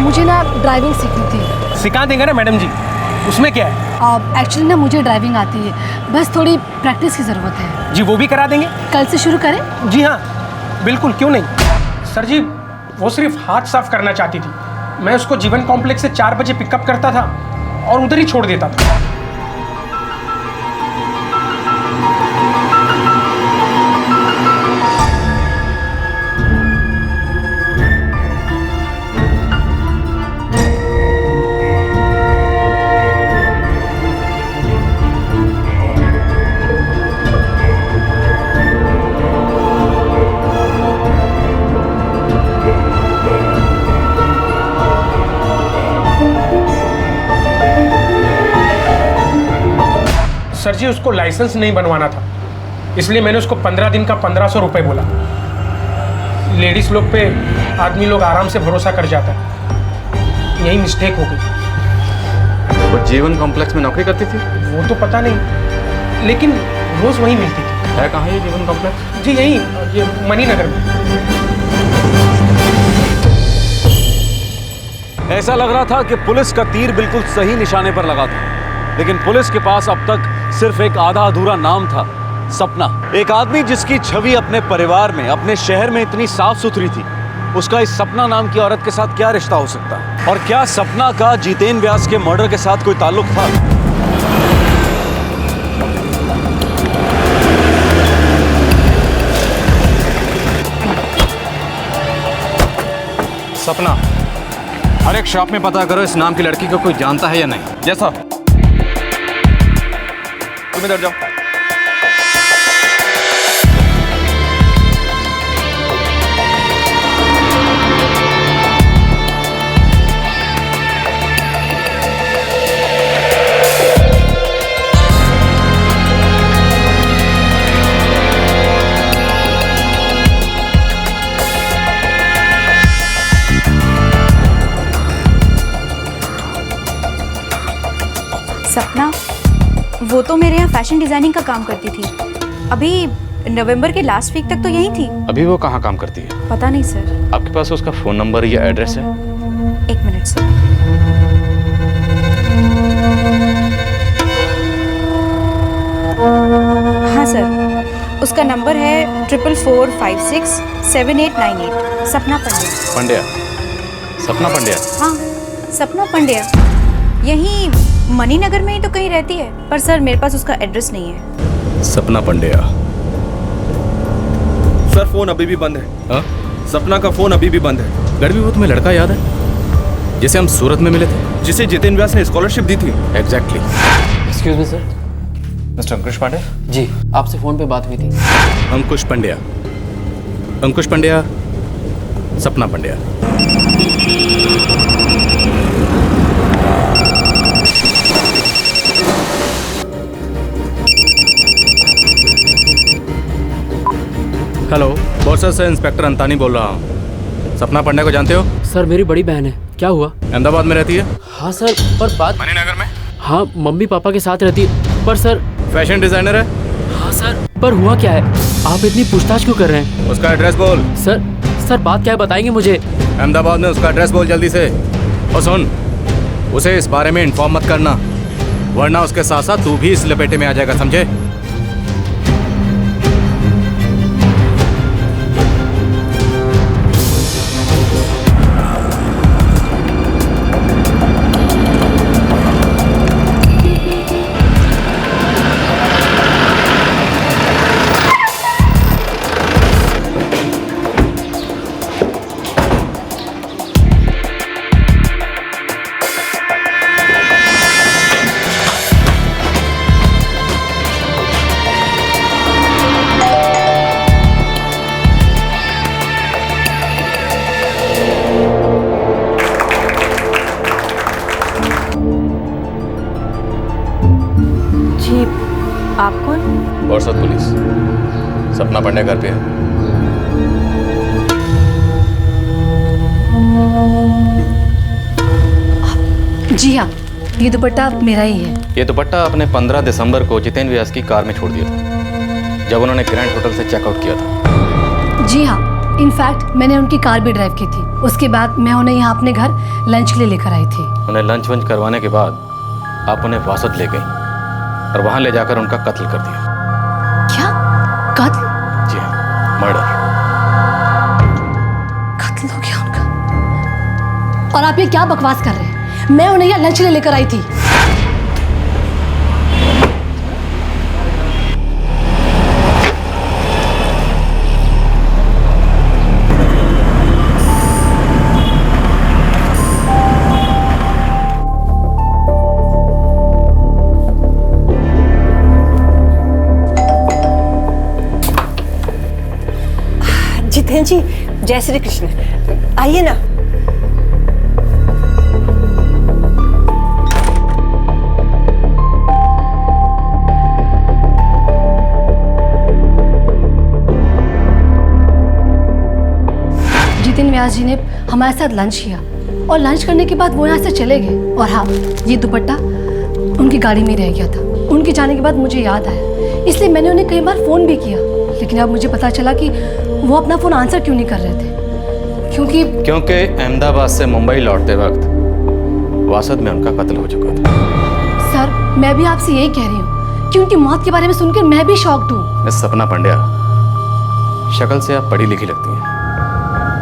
Speaker 19: मुझे ना ड्राइविंग सीखनी थी।
Speaker 20: सिखा देंगे ना मैडम जी, उसमें क्या है?
Speaker 19: एक्चुअली ना मुझे ड्राइविंग आती है, बस थोड़ी प्रैक्टिस की ज़रूरत है।
Speaker 20: जी, वो भी करा देंगे।
Speaker 19: कल से शुरू करें?
Speaker 20: जी हाँ, बिल्कुल, क्यों नहीं। सर जी, वो सिर्फ हाथ साफ करना चाहती थी। मैं उसको जीवन कॉम्प्लेक्स से 4 बजे पिकअप करता था और उधर ही छोड़ देता था। सर जी, उसको लाइसेंस नहीं बनवाना था, इसलिए मैंने उसको 15 दिन का 1500 रुपये बोला। लेडीज लोग पे आदमी लोग आराम से भरोसा कर जाता है, यही मिस्टेक हो गई।
Speaker 4: वो जीवन कॉम्प्लेक्स में नौकरी करती थी?
Speaker 20: वो तो पता नहीं, लेकिन रोज वहीं मिलती थी।
Speaker 4: है कहाँ ये जीवन कॉम्प्लेक्स?
Speaker 20: जी यही, ये मणिनगर में।
Speaker 1: ऐसा लग रहा था कि पुलिस का तीर बिल्कुल सही निशाने पर लगा था, लेकिन पुलिस के पास अब तक सिर्फ एक आधा अधूरा नाम था, सपना। एक आदमी जिसकी छवि अपने परिवार में, अपने शहर में इतनी साफ सुथरी थी, उसका इस सपना नाम की औरत के साथ क्या रिश्ता हो सकता है? और क्या सपना का जितेन व्यास के मर्डर के साथ कोई ताल्लुक था?
Speaker 4: सपना, हर एक शॉप में पता करो इस नाम की लड़की को कोई जानता है या नहीं।
Speaker 5: जैसा तुम इधर जाओ।
Speaker 8: सपना, वो तो मेरे यहाँ फैशन डिजाइनिंग का काम करती थी। अभी नवंबर के लास्ट वीक तक तो यहीं थी।
Speaker 4: अभी वो कहाँ काम करती है?
Speaker 8: पता नहीं सर।
Speaker 4: आपके पास उसका फ़ोन नंबर या एड्रेस है?
Speaker 8: एक मिनट सर। हाँ सर, उसका नंबर है 44467898। सपना पंड्या।
Speaker 4: पंड्या? सपना पंड्या?
Speaker 8: हाँ, सपना पंड्या। यहीं मणिनगर में ही तो कहीं रहती है, पर सर मेरे पास उसका एड्रेस नहीं है।
Speaker 4: सपना पंड्या।
Speaker 5: सर, फोन अभी भी बंद है।
Speaker 4: हाँ?
Speaker 5: सपना का फोन अभी भी बंद है।
Speaker 4: गढ़वी, वो तुम्हें लड़का याद है जिसे हम सूरत में मिले थे,
Speaker 5: जिसे जितेन व्यास ने स्कॉलरशिप दी थी?
Speaker 4: Exactly.
Speaker 6: Excuse me sir.
Speaker 5: Mister Ankush Pandey?
Speaker 6: जी, आपसे फ़ोन पे बात हुई थी।
Speaker 4: अंकुश पंड्या। अंकुश पंड्या, सपना पंड्या। हेलो, बॉर्सर से इंस्पेक्टर अंतानी बोल रहा हूँ। सपना पंड्या को जानते हो?
Speaker 6: सर, मेरी बड़ी बहन है। क्या हुआ?
Speaker 4: अहमदाबाद में रहती है?
Speaker 6: हाँ सर, पर बात
Speaker 4: मणिनगर में?
Speaker 6: हाँ, मम्मी पापा के साथ रहती है। पर सर
Speaker 4: फैशन डिजाइनर है।
Speaker 6: हाँ सर, पर हुआ क्या है? आप इतनी पूछताछ क्यों कर रहे हैं?
Speaker 4: उसका एड्रेस बोल।
Speaker 6: सर बात क्या है बताएंगे मुझे?
Speaker 4: अहमदाबाद में उसका एड्रेस बोल जल्दी से। और सुन, उसे इस बारे में इन्फॉर्म मत करना, वरना उसके साथ साथ तू भी इस लपेटे में आ जाएगा, समझे?
Speaker 17: आप कौन?
Speaker 4: बोरसद पुलिस। सपना पांडे घर पे है।
Speaker 19: जी हाँ, ये दुपट्टा मेरा ही है।
Speaker 4: ये दुपट्टा आपने 15 दिसंबर को जितेंद्र व्यास की कार में छोड़ दिया था, जब उन्होंने ग्रैंड होटल से चेकआउट किया था।
Speaker 19: जी हाँ, इनफैक्ट मैंने उनकी कार भी ड्राइव की थी। उसके बाद मैं उन्हें यहाँ अपने घर लंच के लिए लेकर आई थी।
Speaker 4: उन्हें लंच वंच करवाने के बाद आप उन्हें वासद ले गई और वहां ले जाकर उनका कत्ल कर दिया।
Speaker 19: क्या? कत्ल?
Speaker 4: जी हाँ, मर्डर।
Speaker 19: कत्ल हो गया उनका? और आप ये क्या बकवास कर रहे हैं? मैं उन्हें यहाँ लंच के लिए लेकर आई थी।
Speaker 17: जितेंद्र जी, जय श्री कृष्ण। आइए ना।
Speaker 19: जितेंद्र व्यास जी ने हमारे साथ लंच किया और लंच करने के बाद वो यहाँ से चले गए। और हाँ, ये दुपट्टा उनकी गाड़ी में रह गया था। उनके जाने के बाद मुझे याद आया, इसलिए मैंने उन्हें कई बार फ़ोन भी किया, लेकिन अब मुझे पता चला कि वो अपना फ़ोन आंसर क्यों नहीं कर रहे थे। क्योंकि
Speaker 4: अहमदाबाद से मुंबई लौटते वक्त वासद में उनका कत्ल हो चुका था।
Speaker 19: सर, मैं भी आपसे यही कह रही हूँ कि उनकी मौत के बारे में सुनकर मैं भी शॉक्ड हूँ।
Speaker 4: मिस सपना पांड्या, शक्ल से आप पढ़ी लिखी लगती हैं।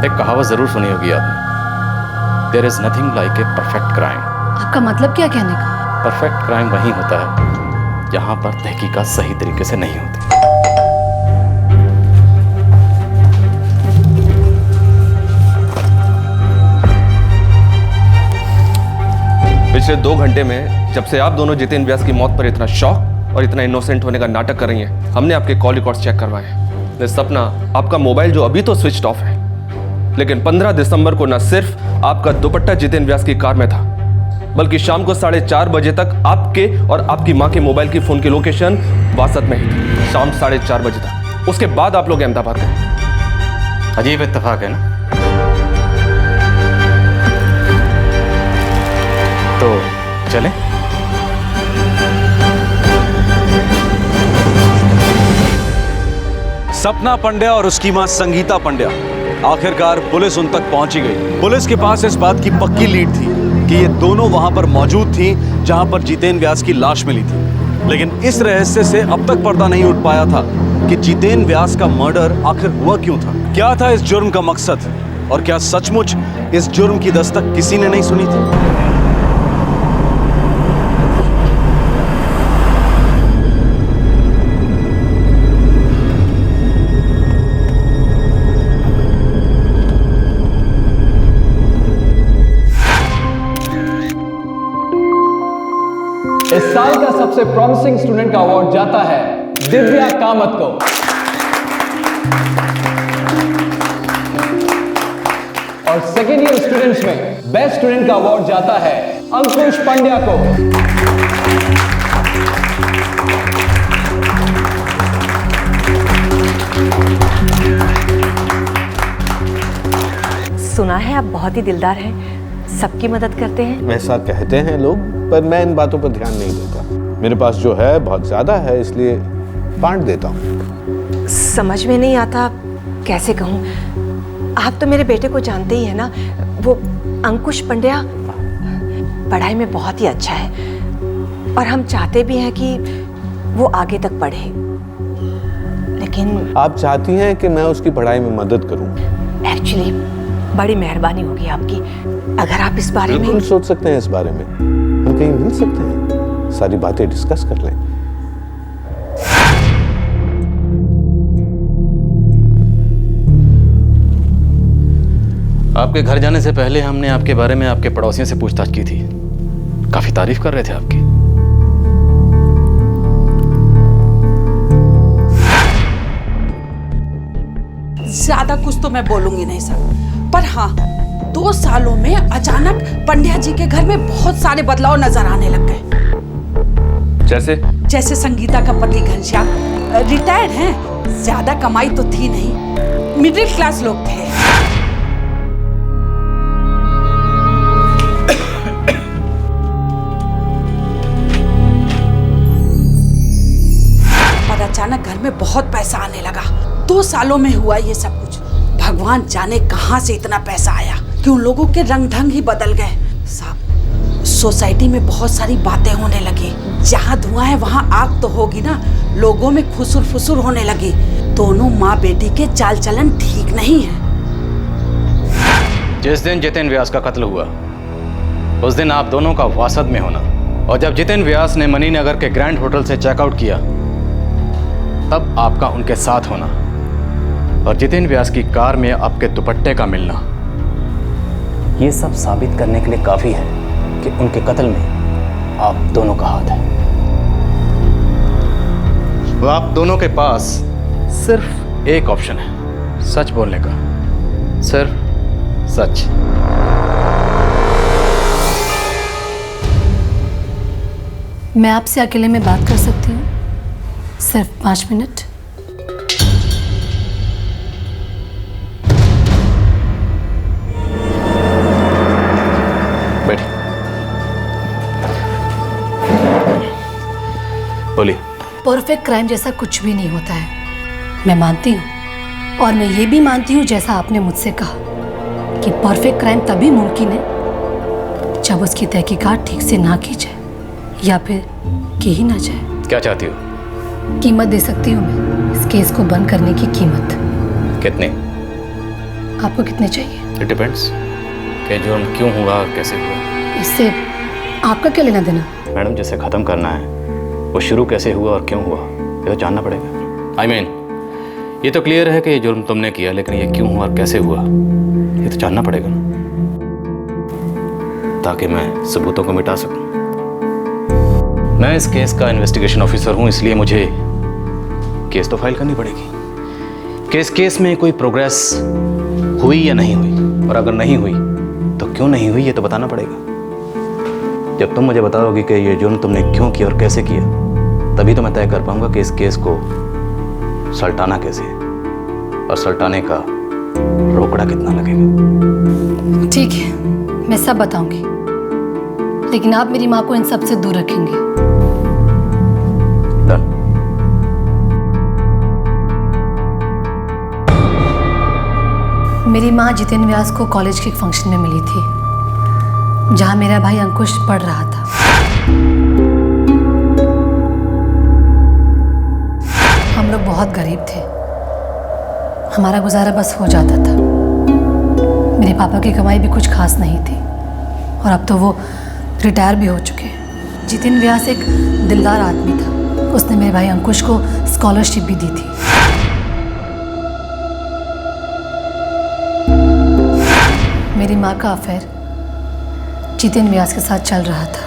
Speaker 4: एक कहावत जरूर सुनी होगी आपने, there is nothing like a perfect crime.
Speaker 19: आपका मतलब क्या कहने का?
Speaker 4: परफेक्ट क्राइम वही होता है जहां पर तहकीकात सही तरीके से नहीं होती।
Speaker 5: पिछले 2 घंटे में जब से आप दोनों जितेंद्र व्यास की मौत पर इतना शॉक और इतना इनोसेंट होने का नाटक कर रही हैं, हमने आपके कॉल रिकॉर्ड्स चेक करवाए हैं। सपना, आपका मोबाइल जो अभी तो स्विच ऑफ है, लेकिन 15 दिसंबर को न सिर्फ आपका दुपट्टा जितेंद्र व्यास की कार में था, बल्कि शाम को 4:30 बजे तक आपके और आपकी मां के मोबाइल की फोन की लोकेशन वासद में ही थी। शाम 4:30 बजे तक। उसके बाद आप लोग अहमदाबाद गए।
Speaker 4: अजीब इत्तेफाक है ना? तो चले।
Speaker 1: सपना पंड्या और उसकी मां संगीता पंड्या आखिरकार पुलिस उन तक पहुंची गई। पुलिस के पास इस बात की पक्की लीड थी कि ये दोनों वहां पर मौजूद थी जहां पर जितेंद्र व्यास की लाश मिली थी। लेकिन इस रहस्य से अब तक पर्दा नहीं उठ पाया था कि जितेंद्र व्यास का मर्डर आखिर हुआ क्यों था, क्या था इस जुर्म का मकसद, और क्या सचमुच इस जुर्म की दस्तक किसी ने नहीं सुनी थी।
Speaker 16: इस साल का सबसे प्रॉमिसिंग स्टूडेंट का अवार्ड जाता है दिव्या कामत को। और सेकेंड ईयर स्टूडेंट्स में बेस्ट स्टूडेंट का अवार्ड जाता है अंकुश पांड्या को।
Speaker 17: सुना है आप बहुत ही दिलदार हैं, सबकी मदद करते हैं।
Speaker 11: ऐसा कहते हैं लोग, पर मैं इन बातों पर ध्यान नहीं देता। मेरे पास जो है बहुत ज्यादा है, इसलिए बांट देता हूँ।
Speaker 17: समझ में नहीं आता कैसे कहूँ। आप तो मेरे बेटे को जानते ही है ना, वो अंकुश पंड्या पढ़ाई में बहुत ही अच्छा है और हम चाहते भी हैं कि वो आगे तक पढ़े, लेकिन
Speaker 11: आप चाहती हैं कि मैं उसकी पढ़ाई में मदद करूं?
Speaker 17: एक्चुअली बड़ी मेहरबानी होगी आपकी अगर आप इस बारे में।
Speaker 11: बिल्कुल सोच सकते हैं इस बारे में, हम कहीं मिल सकते हैं, सारी बातें डिस्कस कर लें।
Speaker 4: आपके घर जाने से पहले हमने आपके बारे में आपके पड़ोसियों से पूछताछ की थी, काफी तारीफ कर रहे थे आपकी।
Speaker 21: ज्यादा कुछ तो मैं बोलूंगी नहीं सर, पर हाँ 2 सालों में अचानक पंड्या जी के घर में बहुत सारे बदलाव नजर आने लग गए।
Speaker 5: जैसे
Speaker 21: संगीता का पति घनश्याम रिटायर्ड हैं, ज्यादा कमाई तो थी नहीं, मिडिल क्लास लोग थे। और अचानक घर में बहुत पैसा आने लगा। 2 सालों में हुआ ये सब कुछ। भगवान जाने कहां से इतना पैसा आया कि उन लोगों के रंग ढंग ही बदल गए। साहब, सोसाइटी में बहुत सारी बातें होने लगी। जहां धुआं है वहां आग तो होगी ना। लोगों में खुसुर फुसुर होने लगी। दोनों माँ बेटी के चाल चलन ठीक नहीं है।
Speaker 4: जिस दिन जितेन व्यास का कत्ल हुआ उस दिन आप दोनों का वासद में होना, और जब जितेन व्यास ने मणिनगर के ग्रैंड होटल से चेकआउट किया तब आपका उनके साथ होना, और जितेन व्यास की कार में आपके दुपट्टे का मिलना,
Speaker 13: ये सब साबित करने के लिए काफी है कि उनके कत्ल में आप दोनों का हाथ है।
Speaker 4: तो आप दोनों के पास सिर्फ एक ऑप्शन है, सच बोलने का, सिर्फ सच।
Speaker 19: मैं आपसे अकेले में बात कर सकती हूँ? सिर्फ 5 मिनट।
Speaker 4: बैठिए। बोलिए।
Speaker 19: परफेक्ट क्राइम जैसा कुछ भी नहीं होता है, मैं मानती हूँ। और मैं ये भी मानती हूँ, जैसा आपने मुझसे कहा, कि परफेक्ट क्राइम तभी मुमकिन है जब उसकी तहकीकात ठीक से ना की जाए, या फिर की ही ना जाए।
Speaker 4: क्या चाहती हो?
Speaker 19: कीमत दे सकती हूँ मैं इस केस को बंद करने की कीमत।
Speaker 4: कितने?
Speaker 19: आपको कितने चाहिए?
Speaker 4: इट डिपेंड्स कि जुर्म क्यों हुआ, कैसे हुआ।
Speaker 19: इससे आपका क्या लेना देना?
Speaker 4: मैडम, जिसे खत्म करना है वो शुरू कैसे हुआ और क्यों हुआ ये तो जानना पड़ेगा। I mean, ये तो क्लियर है कि ये जुर्म तुमने किया, लेकिन ये क्यों हुआ और कैसे हुआ ये तो जानना पड़ेगा ना, ताकि मैं सबूतों को मिटा सकूं। मैं इस केस का इन्वेस्टिगेशन ऑफिसर हूं, इसलिए मुझे केस तो फाइल करनी पड़ेगी। केस में कोई प्रोग्रेस हुई या नहीं हुई, और अगर नहीं हुई तो क्यों नहीं हुई ये तो बताना पड़ेगा। जब तुम मुझे बताओगी कि ये जुर्म तुमने क्यों किया और कैसे किया, तभी तो मैं तय कर पाऊंगा कि इस केस को सल्टाना कैसे है और सल्टाने का रोकड़ा कितना लगेगा।
Speaker 19: ठीक है, मैं सब बताऊंगी, लेकिन आप मेरी माँ को इन सब से दूर रखेंगे। मेरी माँ जितेन व्यास को कॉलेज के एक फंक्शन में मिली थी, जहाँ मेरा भाई अंकुश पढ़ रहा था। हम लोग बहुत गरीब थे, हमारा गुजारा बस हो जाता था। मेरे पापा की कमाई भी कुछ खास नहीं थी, और अब तो वो रिटायर भी हो चुके हैं। जितेन व्यास एक दिलदार आदमी था, उसने मेरे भाई अंकुश को स्कॉलरशिप भी दी थी। मेरी माँ का अफेयर जितेन व्यास के साथ चल रहा था।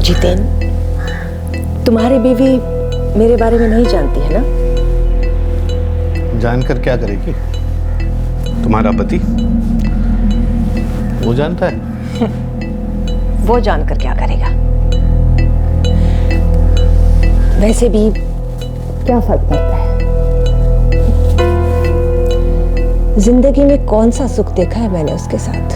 Speaker 17: जितेन, तुम्हारी बीवी मेरे बारे में नहीं जानती है ना?
Speaker 11: जानकर क्या करेगी? तुम्हारा पति वो जानता है।
Speaker 17: वो जानकर क्या करेगा? वैसे भी क्या फर्क पड़ता है? जिंदगी में कौन सा सुख देखा है मैंने उसके साथ।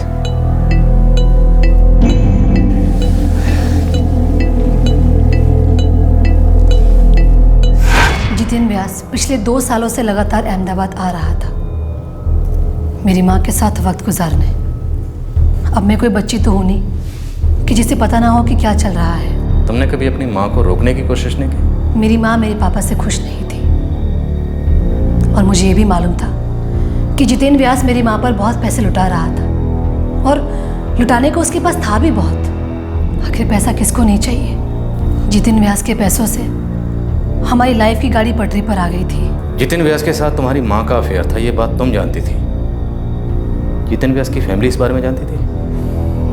Speaker 19: जितेन व्यास पिछले 2 सालों से लगातार अहमदाबाद आ रहा था मेरी माँ के साथ वक्त गुजारने। अब मैं कोई बच्ची तो हूं नहीं कि जिसे पता ना हो कि क्या चल रहा है।
Speaker 4: तुमने कभी अपनी माँ को रोकने की कोशिश नहीं की?
Speaker 19: मेरी माँ मेरे पापा से खुश नहीं थी और मुझे ये भी मालूम था कि जितेन व्यास मेरी माँ पर बहुत पैसे लुटा रहा था और लुटाने को उसके पास था भी बहुत। आखिर पैसा किसको नहीं चाहिए। जितेन व्यास के पैसों से हमारी लाइफ की गाड़ी पटरी पर आ गई थी।
Speaker 4: जितेन व्यास के साथ तुम्हारी माँ का अफेयर था, ये बात तुम जानती थी। जितेन व्यास की फैमिली इस बारे में जानती थी?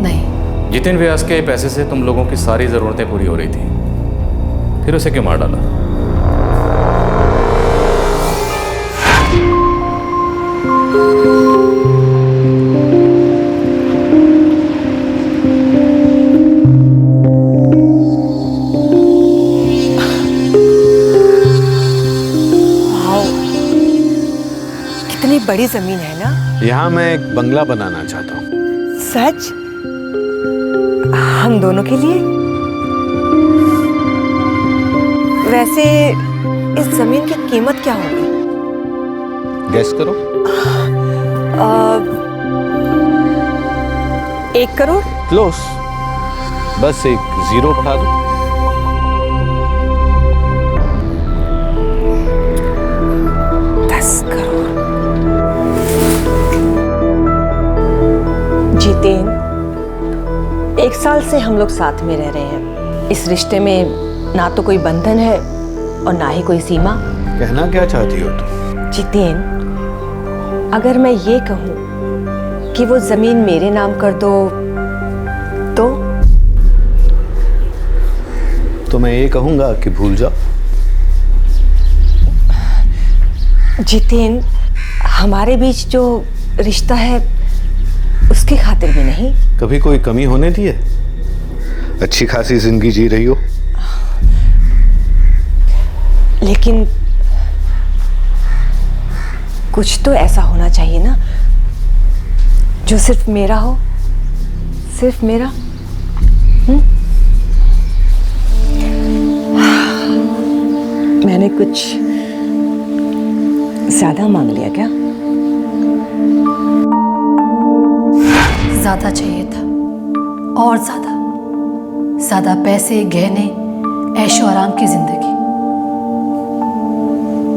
Speaker 19: नहीं।
Speaker 4: जितेन व्यास के पैसे से तुम लोगों की सारी ज़रूरतें पूरी हो रही थी, फिर उसे क्यों मार डाला?
Speaker 17: कितनी बड़ी जमीन है ना।
Speaker 11: यहाँ मैं एक बंगला बनाना चाहता हूँ।
Speaker 17: सच? हम दोनों के लिए? वैसे इस जमीन की कीमत क्या होगी?
Speaker 11: गेस करो।
Speaker 17: 1 करोड़?
Speaker 11: क्लोज, बस एक 0 बढ़ा दो।
Speaker 17: 10 करोड़। जितेन, 1 साल से हम लोग साथ में रह रहे हैं। इस रिश्ते में ना तो कोई बंधन है और ना ही कोई सीमा।
Speaker 11: कहना क्या चाहती हो तुम?
Speaker 17: जितेन, अगर मैं ये कहूं कि वो जमीन मेरे नाम कर दो
Speaker 11: तो मैं ये कहूंगा कि भूल जाओ।
Speaker 17: जितेन, हमारे बीच जो रिश्ता है उसकी खातिर भी नहीं।
Speaker 11: कभी कोई कमी होने दी है? अच्छी खासी जिंदगी जी रही हो।
Speaker 17: लेकिन कुछ तो ऐसा होना चाहिए ना जो सिर्फ मेरा हो, सिर्फ मेरा। मैंने कुछ ज्यादा मांग लिया क्या?
Speaker 19: ज्यादा चाहिए था और ज्यादा पैसे, गहने, ऐशो आराम की जिंदगी।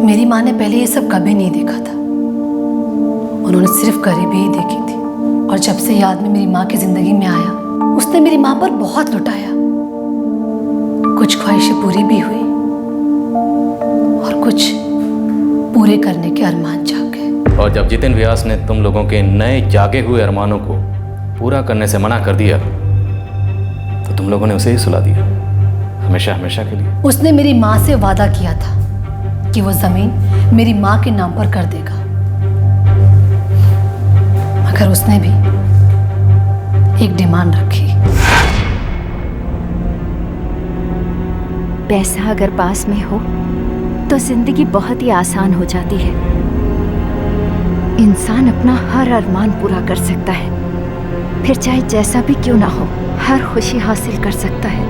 Speaker 19: मेरी माँ ने पहले ये सब कभी नहीं देखा था। उन्होंने सिर्फ गरीबी ही देखी थी और जब से ये आदमी मेरी माँ की जिंदगी में आया उसने मेरी माँ पर बहुत लुटाया। कुछ ख्वाहिशें पूरी भी हुई और कुछ पूरे करने के अरमान जाग गए।
Speaker 4: और जब जितेन व्यास ने तुम लोगों के नए जागे हुए अरमानों को पूरा करने से मना कर दिया तो तुम लोगों ने उसे ही सुला दिया, हमेशा हमेशा के लिए।
Speaker 19: उसने मेरी माँ से वादा किया था कि वो जमीन मेरी माँ के नाम पर कर देगा, मगर उसने भी एक डिमांड रखी।
Speaker 3: पैसा अगर पास में हो तो जिंदगी बहुत ही आसान हो जाती है। इंसान अपना हर अरमान पूरा कर सकता है, फिर चाहे जैसा भी क्यों ना हो, हर खुशी हासिल कर सकता है।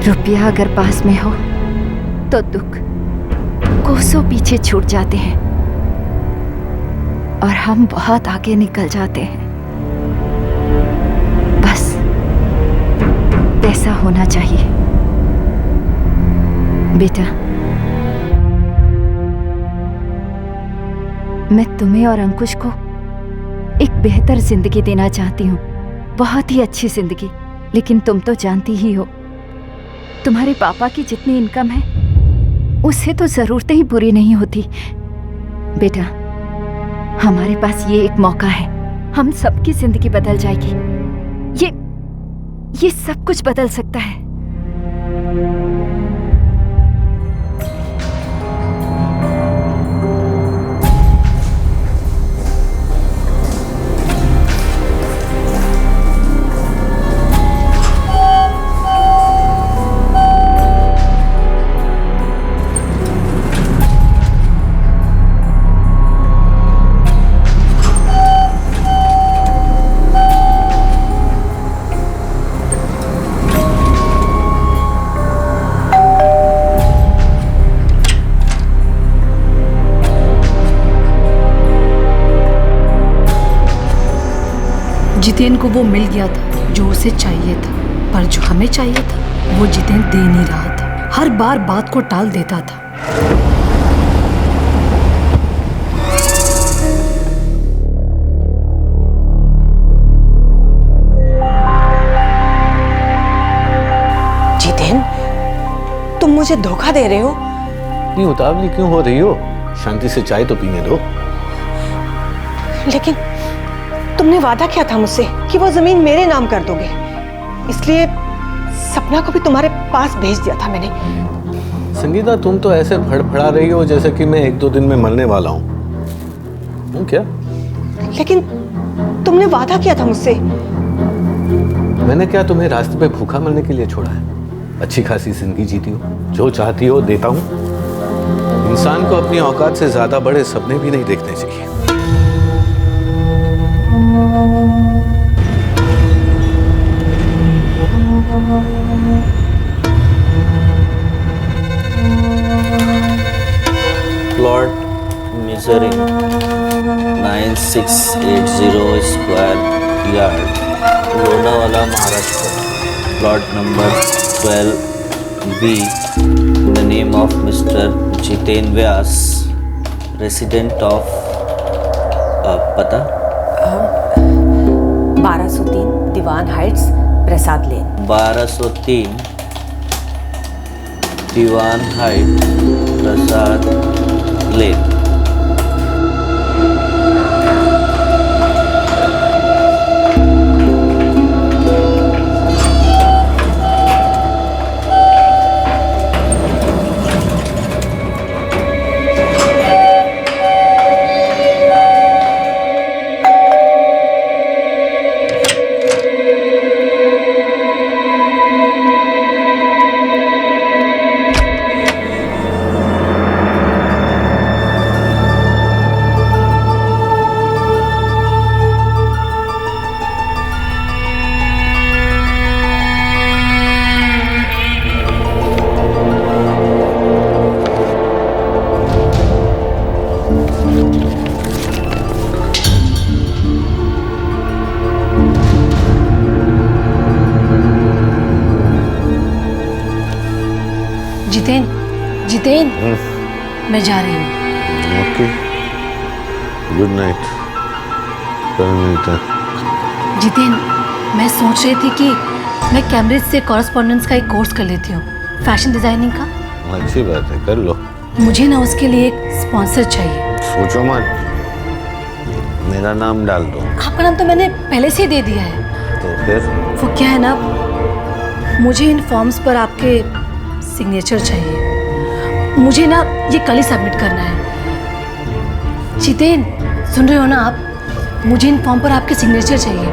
Speaker 3: रुपया अगर पास में हो तो दुख कोसों पीछे छूट जाते हैं और हम बहुत आगे निकल जाते हैं। बस पैसा होना चाहिए। बेटा, मैं तुम्हें और अंकुश को एक बेहतर जिंदगी देना चाहती हूँ, बहुत ही अच्छी जिंदगी। लेकिन तुम तो जानती ही हो, तुम्हारे पापा की जितनी इनकम है उससे तो ज़रूरतें ही पूरी नहीं होती। बेटा, हमारे पास ये एक मौका है, हम सबकी जिंदगी बदल जाएगी। ये सब कुछ बदल सकता है।
Speaker 19: जितेन को वो मिल गया था जो उसे चाहिए था, पर जो हमें चाहिए था वो जितेन दे नहीं रहा था। हर बार बात को टाल देता था।
Speaker 17: जितेन, तुम मुझे धोखा दे रहे हो।
Speaker 11: इतनी उतावली क्यों हो रही हो? शांति से चाय तो पीने दो।
Speaker 17: लेकिन तुमने वादा किया था मुझसे कि वो जमीन मेरे नाम कर दोगे, इसलिए सपना को भी तुम्हारे पास भेज दिया था मैंने।
Speaker 11: संगीता, तुम तो ऐसे फड़फड़ा रही हो जैसे कि मैं 1-2 दिन में मरने वाला हूँ। क्या?
Speaker 17: लेकिन तुमने वादा किया था मुझसे।
Speaker 11: मैंने क्या तुम्हें रास्ते पे भूखा मरने के लिए छोड़ा है? अच्छी खासी जिंदगी जीती हो, जो चाहती हो देता हूँ। इंसान को अपनी औकात से ज्यादा बड़े सपने भी नहीं देखने चाहिए।
Speaker 2: Plot measuring 9680 square yard, Lonavala, Maharashtra. Plot number 12B, in the name of Mr. Jiten Vyas, resident of. पता
Speaker 17: 1203 दीवान हाइट्स, प्रसाद लेन.
Speaker 2: 1203 दीवान हाइट, प्रसाद लेन.
Speaker 19: जितेन, जितेन, मैं जा रही हूँ।
Speaker 11: Okay, good night. कल मिलते हैं।
Speaker 19: जितेन, मैं सोच रही थी कि मैं कैम्ब्रिज से कॉरेस्पॉन्डेंस का एक कोर्स कर लेती हूँ, फैशन डिजाइनिंग का।
Speaker 11: अच्छी बात है, कर लो।
Speaker 19: मुझे ना उसके लिए एक स्पॉन्सर चाहिए।
Speaker 11: सोचो मत, मेरा नाम डाल दो।
Speaker 19: आपका नाम तो मैंने पहले से ही दे दिया है।
Speaker 11: तो फिर
Speaker 19: वो क्या है ना, मुझे इन फॉर्म्स पर आपके सिग्नेचर चाहिए। मुझे ना ये कल ही सबमिट करना है। जितेन, सुन रहे हो ना आप? मुझे इन फॉर्म पर आपके सिग्नेचर चाहिए।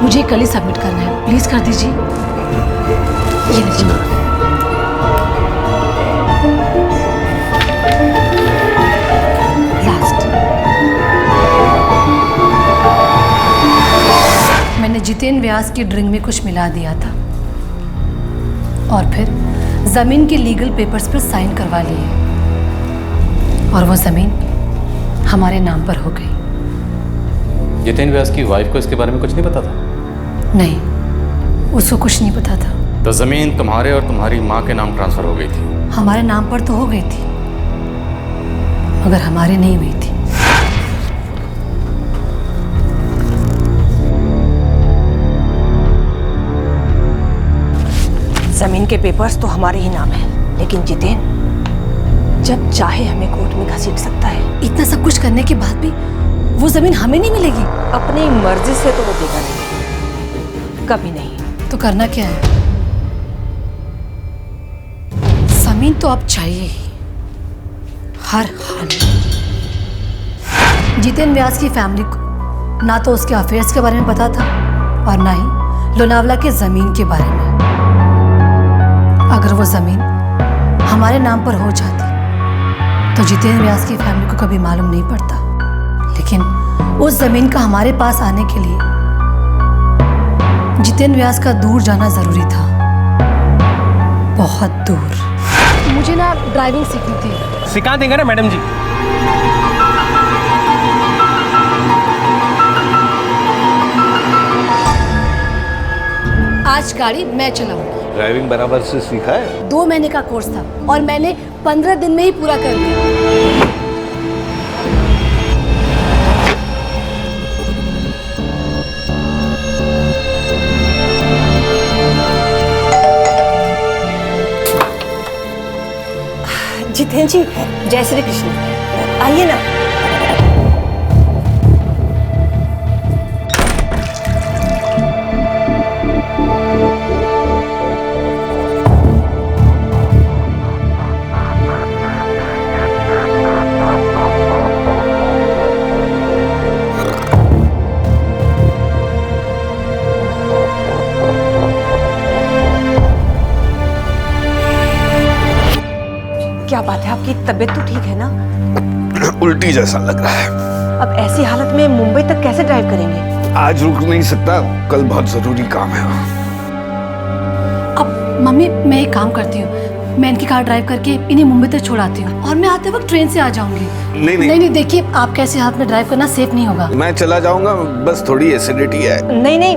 Speaker 19: मुझे कल ही सबमिट करना है, प्लीज कर दीजिए। ये लीजिए। लास्ट, मैंने जितेन व्यास की ड्रिंक में कुछ मिला दिया था और फिर जमीन के लीगल पेपर्स पर साइन करवा लिए और वो जमीन हमारे नाम पर हो गई।
Speaker 4: जितेन व्यास की वाइफ को इसके बारे में कुछ नहीं पता था?
Speaker 19: नहीं, उसको कुछ नहीं पता था।
Speaker 4: तो जमीन तुम्हारे और तुम्हारी माँ के नाम ट्रांसफर हो गई थी?
Speaker 19: हमारे नाम पर तो हो गई थी, मगर हमारे नहीं हुई थी।
Speaker 17: जमीन के पेपर्स तो हमारे ही नाम है, लेकिन जितेन जब चाहे हमें कोर्ट में घसीट सकता है।
Speaker 19: इतना सब कुछ करने के बाद भी वो जमीन हमें नहीं मिलेगी?
Speaker 17: अपनी मर्जी से तो वो देगा नहीं, कभी नहीं।
Speaker 19: तो करना क्या है? जमीन तो अब चाहिए ही, हर हाल में। जितेन व्यास की फैमिली को ना तो उसके अफेयर्स के बारे में पता था और ना ही लोनावला के जमीन के बारे में। अगर वो जमीन हमारे नाम पर हो जाती तो जितेन व्यास की फैमिली को कभी मालूम नहीं पड़ता। लेकिन उस जमीन का हमारे पास आने के लिए जितेन व्यास का दूर जाना जरूरी था, बहुत दूर। मुझे ना ड्राइविंग सीखनी थी।
Speaker 7: सिखा देंगे ना मैडम जी।
Speaker 19: आज गाड़ी मैं चलाऊंगी।
Speaker 11: ड्राइविंग बराबर से सीखा है?
Speaker 19: 2 महीने का कोर्स था और मैंने 15 दिन में ही पूरा कर लिया।
Speaker 17: जितेंद्र जी, जय श्री कृष्ण। आइए ना। क्या बात है, आपकी तबीयत तो ठीक है ना?
Speaker 11: उल्टी जैसा लग रहा है।
Speaker 17: अब ऐसी हालत में मुंबई तक कैसे ड्राइव करेंगे?
Speaker 11: आज रुक नहीं सकता, कल बहुत जरूरी काम है।
Speaker 19: अब मम्मी, मैं एक काम करती हूँ, मैं इनकी कार ड्राइव करके इन्हें मुंबई तक छोड़ाती हूँ और मैं आते वक्त ट्रेन से आ जाऊंगी। नहीं, देखिए आपके ऐसे हाथ में ड्राइव करना सेफ नहीं होगा।
Speaker 11: मैं चला जाऊंगा, बस थोड़ी एसिडिटी है।
Speaker 17: नहीं,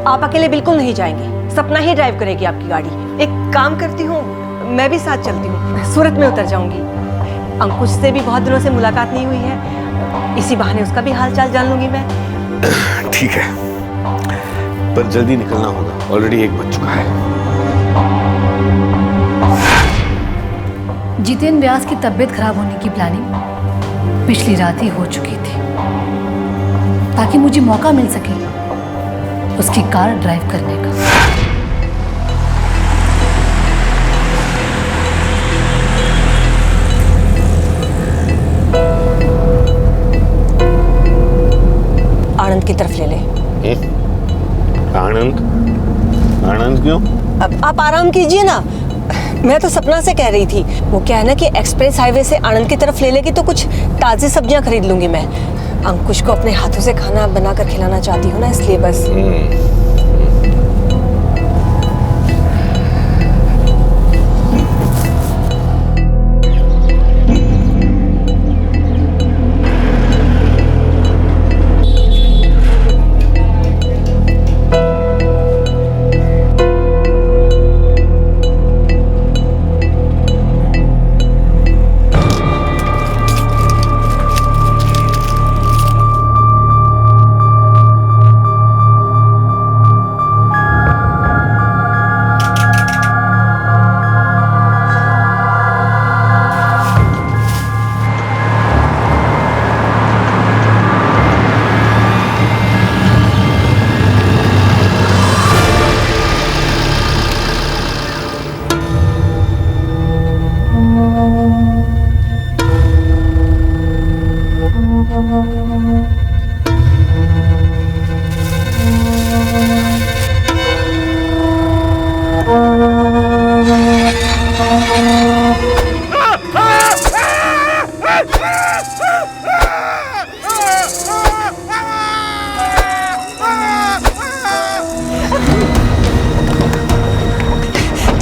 Speaker 17: आप अकेले बिल्कुल नहीं जाएंगे। सपना ही ड्राइव करेगी आपकी गाड़ी। एक काम करती हूँ, मैं भी साथ चलती हूँ, सूरत में उतर जाऊंगी। अंकुश से भी बहुत दिनों से मुलाकात नहीं हुई है, इसी बहाने उसका भी हाल चाल जान लूंगी मैं।
Speaker 11: ठीक है, पर जल्दी निकलना होगा, ऑलरेडी 1 बज चुका है।
Speaker 19: जितेंद्र व्यास की तबीयत खराब होने की प्लानिंग पिछली रात ही हो चुकी थी, ताकि मुझे मौका मिल सके उसकी कार ड्राइव करने का।
Speaker 17: आनंद की तरफ ले ले।
Speaker 11: आनंद क्यों?
Speaker 17: अब आप आराम कीजिए ना, मैं तो सपना से कह रही थी। वो क्या है ना कि एक्सप्रेस हाईवे से आनंद की तरफ ले लेगी तो कुछ ताज़ी सब्जियां खरीद लूंगी मैं। अंकुश को अपने हाथों से खाना बनाकर खिलाना चाहती हूँ ना, इसलिए बस।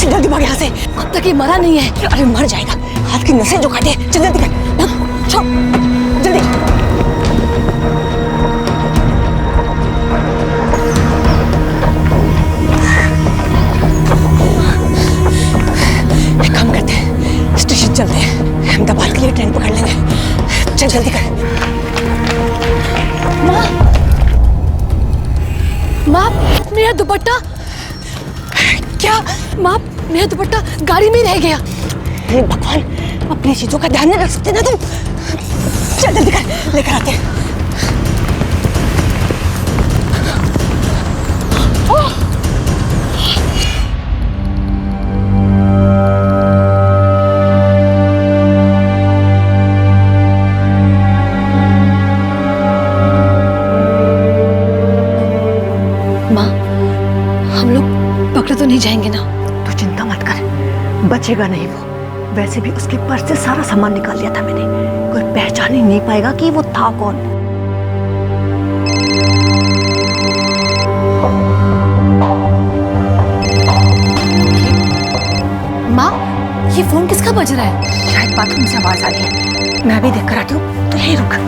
Speaker 17: जल्दी भाग यहाँ से। अब तक ये मरा नहीं है। अरे मर जाएगा, हाथ की नसें जो काटे। चल जल्दी कर, छोड़ जल्दी। एक काम करते हैं, स्टेशन चलते हैं, अहमदाबाद के लिए ट्रेन पकड़ लेंगे। चल जल्दी कर। माँ, माँ मेरा दुपट्टा। क्या माँ, मेरा दुपट्टा गाड़ी में रह गया। हे भगवान, अपनी चीजों का ध्यान नहीं रख सकते ना तुम। चल जल्दी कर, लेकर आते हैं। माँ, हम लोग पकड़े तो नहीं जाएंगे ना? तू चिंता मत कर, बचेगा नहीं वो। वैसे भी उसके पर्स से सारा सामान निकाल लिया था मैंने, कोई पहचान ही नहीं पाएगा कि वो था कौन। माँ, ये फोन किसका बज रहा है? शायद बाथरूम से आवाज आ रही है, मैं भी देख कर आती हूँ। तो यही रुक।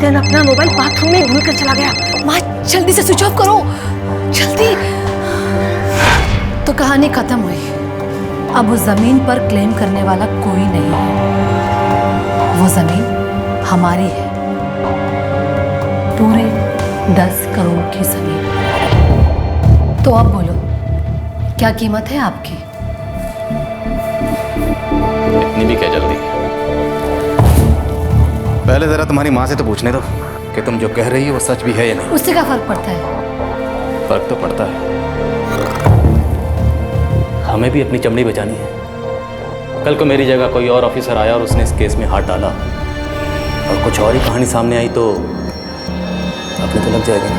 Speaker 17: जितेन अपना मोबाइल बाथरूम में भूल कर चला गया।
Speaker 19: माँ जल्दी से स्विच ऑफ करो, जल्दी। तो कहानी खत्म हुई। अब उस जमीन पर क्लेम करने वाला कोई नहीं है। वो जमीन हमारी है, पूरे 10 करोड़ की जमीन। तो अब बोलो, क्या कीमत है आपकी?
Speaker 4: इतनी भी क्या जल्दी? पहले जरा तुम्हारी माँ से तो पूछने दो कि तुम जो कह रही हो वो सच भी है या नहीं।
Speaker 19: उससे क्या फर्क पड़ता है?
Speaker 4: फर्क तो पड़ता है। हमें भी अपनी चमड़ी बचानी है। कल को मेरी जगह कोई और ऑफिसर आया और उसने इस केस में हाथ डाला और कुछ और ही कहानी सामने आई तो अपने तो लग जाएगा।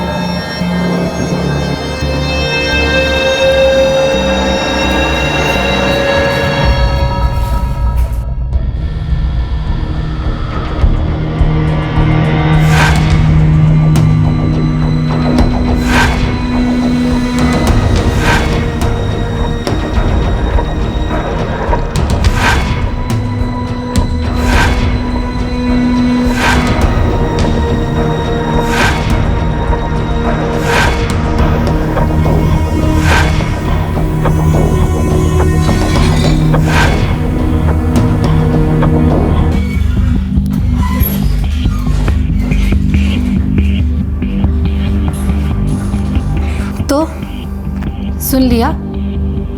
Speaker 19: सुन लिया?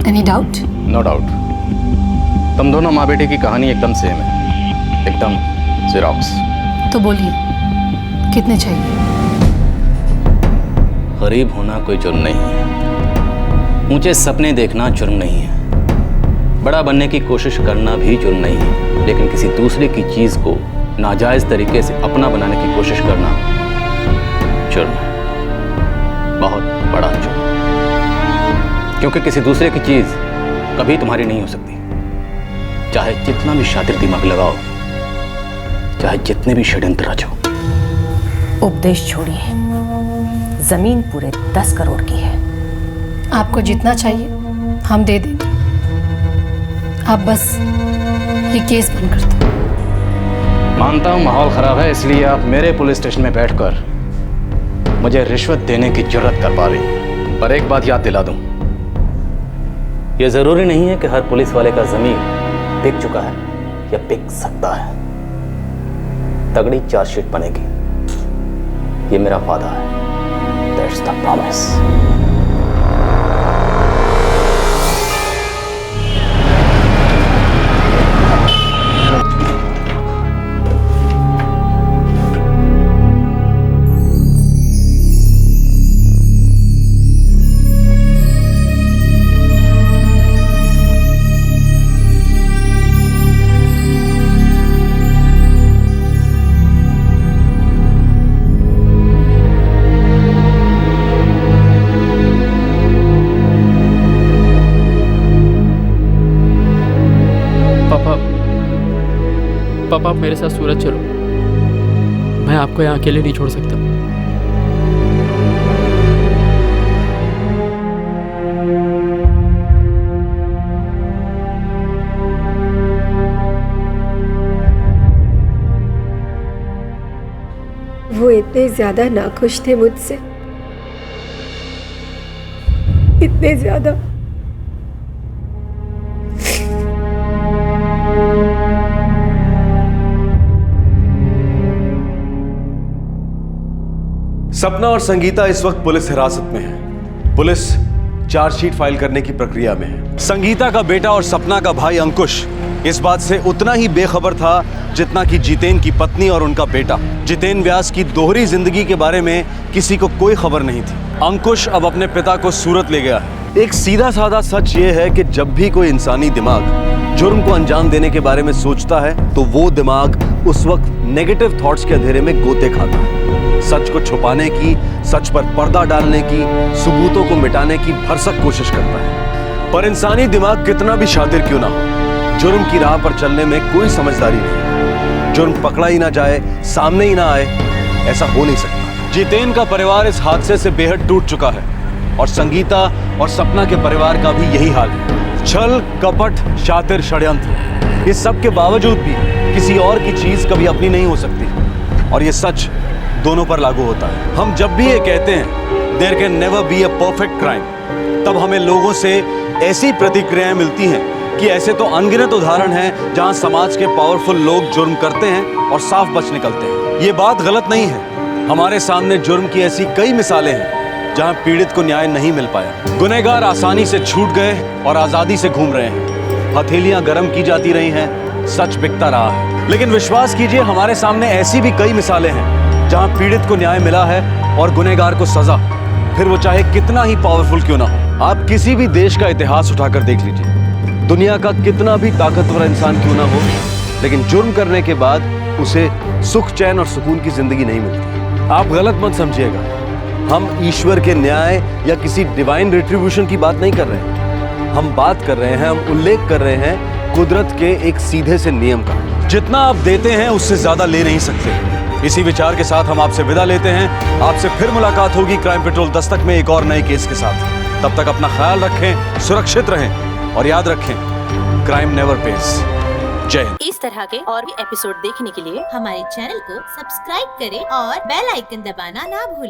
Speaker 19: Any doubt?
Speaker 4: No doubt. तुम दोनों माँ बेटे की कहानी एकदम सेम है, एकदम ज़ेरॉक्स।
Speaker 19: तो बोलिए, कितने चाहिए?
Speaker 4: गरीब होना कोई जुर्म नहीं है, ऊंचे सपने देखना जुर्म नहीं है, बड़ा बनने की कोशिश करना भी जुर्म नहीं है, लेकिन किसी दूसरे की चीज़ को नाजायज़ तरीके से अपना बनाने की कोशिश करना जुर्म है, बहुत बड़ा जुर्म। क्योंकि किसी दूसरे की चीज़ कभी तुम्हारी नहीं हो सकती, चाहे जितना भी शातिर दिमाग लगाओ, चाहे जितने भी षड्यंत्र रचो।
Speaker 17: उपदेश छोड़िए, जमीन पूरे 10 करोड़ की है।
Speaker 19: आपको जितना चाहिए हम दे देंगे, आप बस ये केस बंद कर दो।
Speaker 4: मानता हूं माहौल खराब है, इसलिए आप मेरे पुलिस स्टेशन में बैठकर मुझे रिश्वत देने की जुर्रत कर पा रही। पर एक बात याद दिला दूं, यह जरूरी नहीं है कि हर पुलिस वाले का जमीन बिक चुका है या बिक सकता है। तगड़ी चार्जशीट बनेगी, ये मेरा वादा है। That's the promise.
Speaker 6: पापा, आप मेरे साथ सूरत चलो, मैं आपको यहाँ अकेले नहीं छोड़ सकता।
Speaker 9: वो इतने ज्यादा नाखुश थे मुझसे, इतने ज्यादा।
Speaker 1: सपना और संगीता इस वक्त पुलिस हिरासत में है। पुलिस चार्जशीट फाइल करने की प्रक्रिया में है। संगीता का बेटा और सपना का भाई अंकुश इस बात से उतना ही बेखबर था जितना कि जितेन की पत्नी और उनका बेटा। जितेन व्यास की दोहरी जिंदगी के बारे में किसी को कोई खबर नहीं थी। अंकुश अब अपने पिता को सूरत ले गया है। एक सीधा साधा सच ये है कि जब भी कोई इंसानी दिमाग जुर्म को अंजाम देने के बारे में सोचता है तो वो दिमाग उस वक्त नेगेटिव थॉट्स के अंधेरे में गोते खाता है। सच को छुपाने की, सच पर पर्दा डालने की, सबूतों को मिटाने की भरसक कोशिश करता है। पर इंसानी दिमाग कितना भी शातिर क्यों ना हो, जुर्म की राह पर चलने में कोई समझदारी नहीं। जुर्म पकड़ा ही ना जाए, सामने ही ना आए, ऐसा हो नहीं सकता। जितेन का परिवार इस हादसे से बेहद टूट चुका है और संगीता और सपना के परिवार का भी यही हाल है। छल, कपट, शातिर, षड्यंत्र, इस सब के बावजूद भी किसी और की चीज कभी अपनी नहीं हो सकती। और ये सच दोनों पर लागू होता है। हम जब भी ये कहते हैं there can never be a perfect crime, तब हमें लोगों से ऐसी प्रतिक्रियाएं मिलती हैं कि ऐसे तो अनगिनत उदाहरण हैं जहां समाज के पावरफुल लोग जुर्म करते हैं और साफ बच निकलते हैं। ये बात गलत नहीं है, हमारे सामने जुर्म की ऐसी कई मिसालें हैं जहां पीड़ित को न्याय नहीं मिल पाया। गुनहगार आसानी से छूट गए और आजादी से घूम रहे हैं। हथेलियां गर्म की जाती रही हैं, सच बिकता रहा है। लेकिन विश्वास कीजिए, हमारे सामने ऐसी भी कई मिसालें हैं जहां पीड़ित को न्याय मिला है और गुनहगार को सजा, फिर वो चाहे कितना ही पावरफुल क्यों ना हो। आप किसी भी देश का इतिहास उठाकर देख लीजिए, दुनिया का कितना भी ताकतवर इंसान क्यों ना हो, लेकिन जुर्म करने के बाद उसे सुख, चैन और सुकून की जिंदगी नहीं मिलती। आप गलत मत समझिएगा, हम ईश्वर के न्याय या किसी डिवाइन रिट्रीब्यूशन की बात नहीं कर रहे हैं। हम बात कर रहे हैं, हम उल्लेख कर रहे हैं कुदरत के एक सीधे से नियम का। जितना आप देते हैं उससे ज्यादा ले नहीं सकते। इसी विचार के साथ हम आपसे विदा लेते हैं। आपसे फिर मुलाकात होगी क्राइम पेट्रोल दस्तक में एक और नए केस के साथ। तब तक अपना ख्याल रखें, सुरक्षित रहें और याद रखें, क्राइम नेवर पेज। जय हिंद।
Speaker 14: इस तरह के और भी एपिसोड देखने के लिए हमारे चैनल को सब्सक्राइब करें और बेल आइकन दबाना ना भूलें।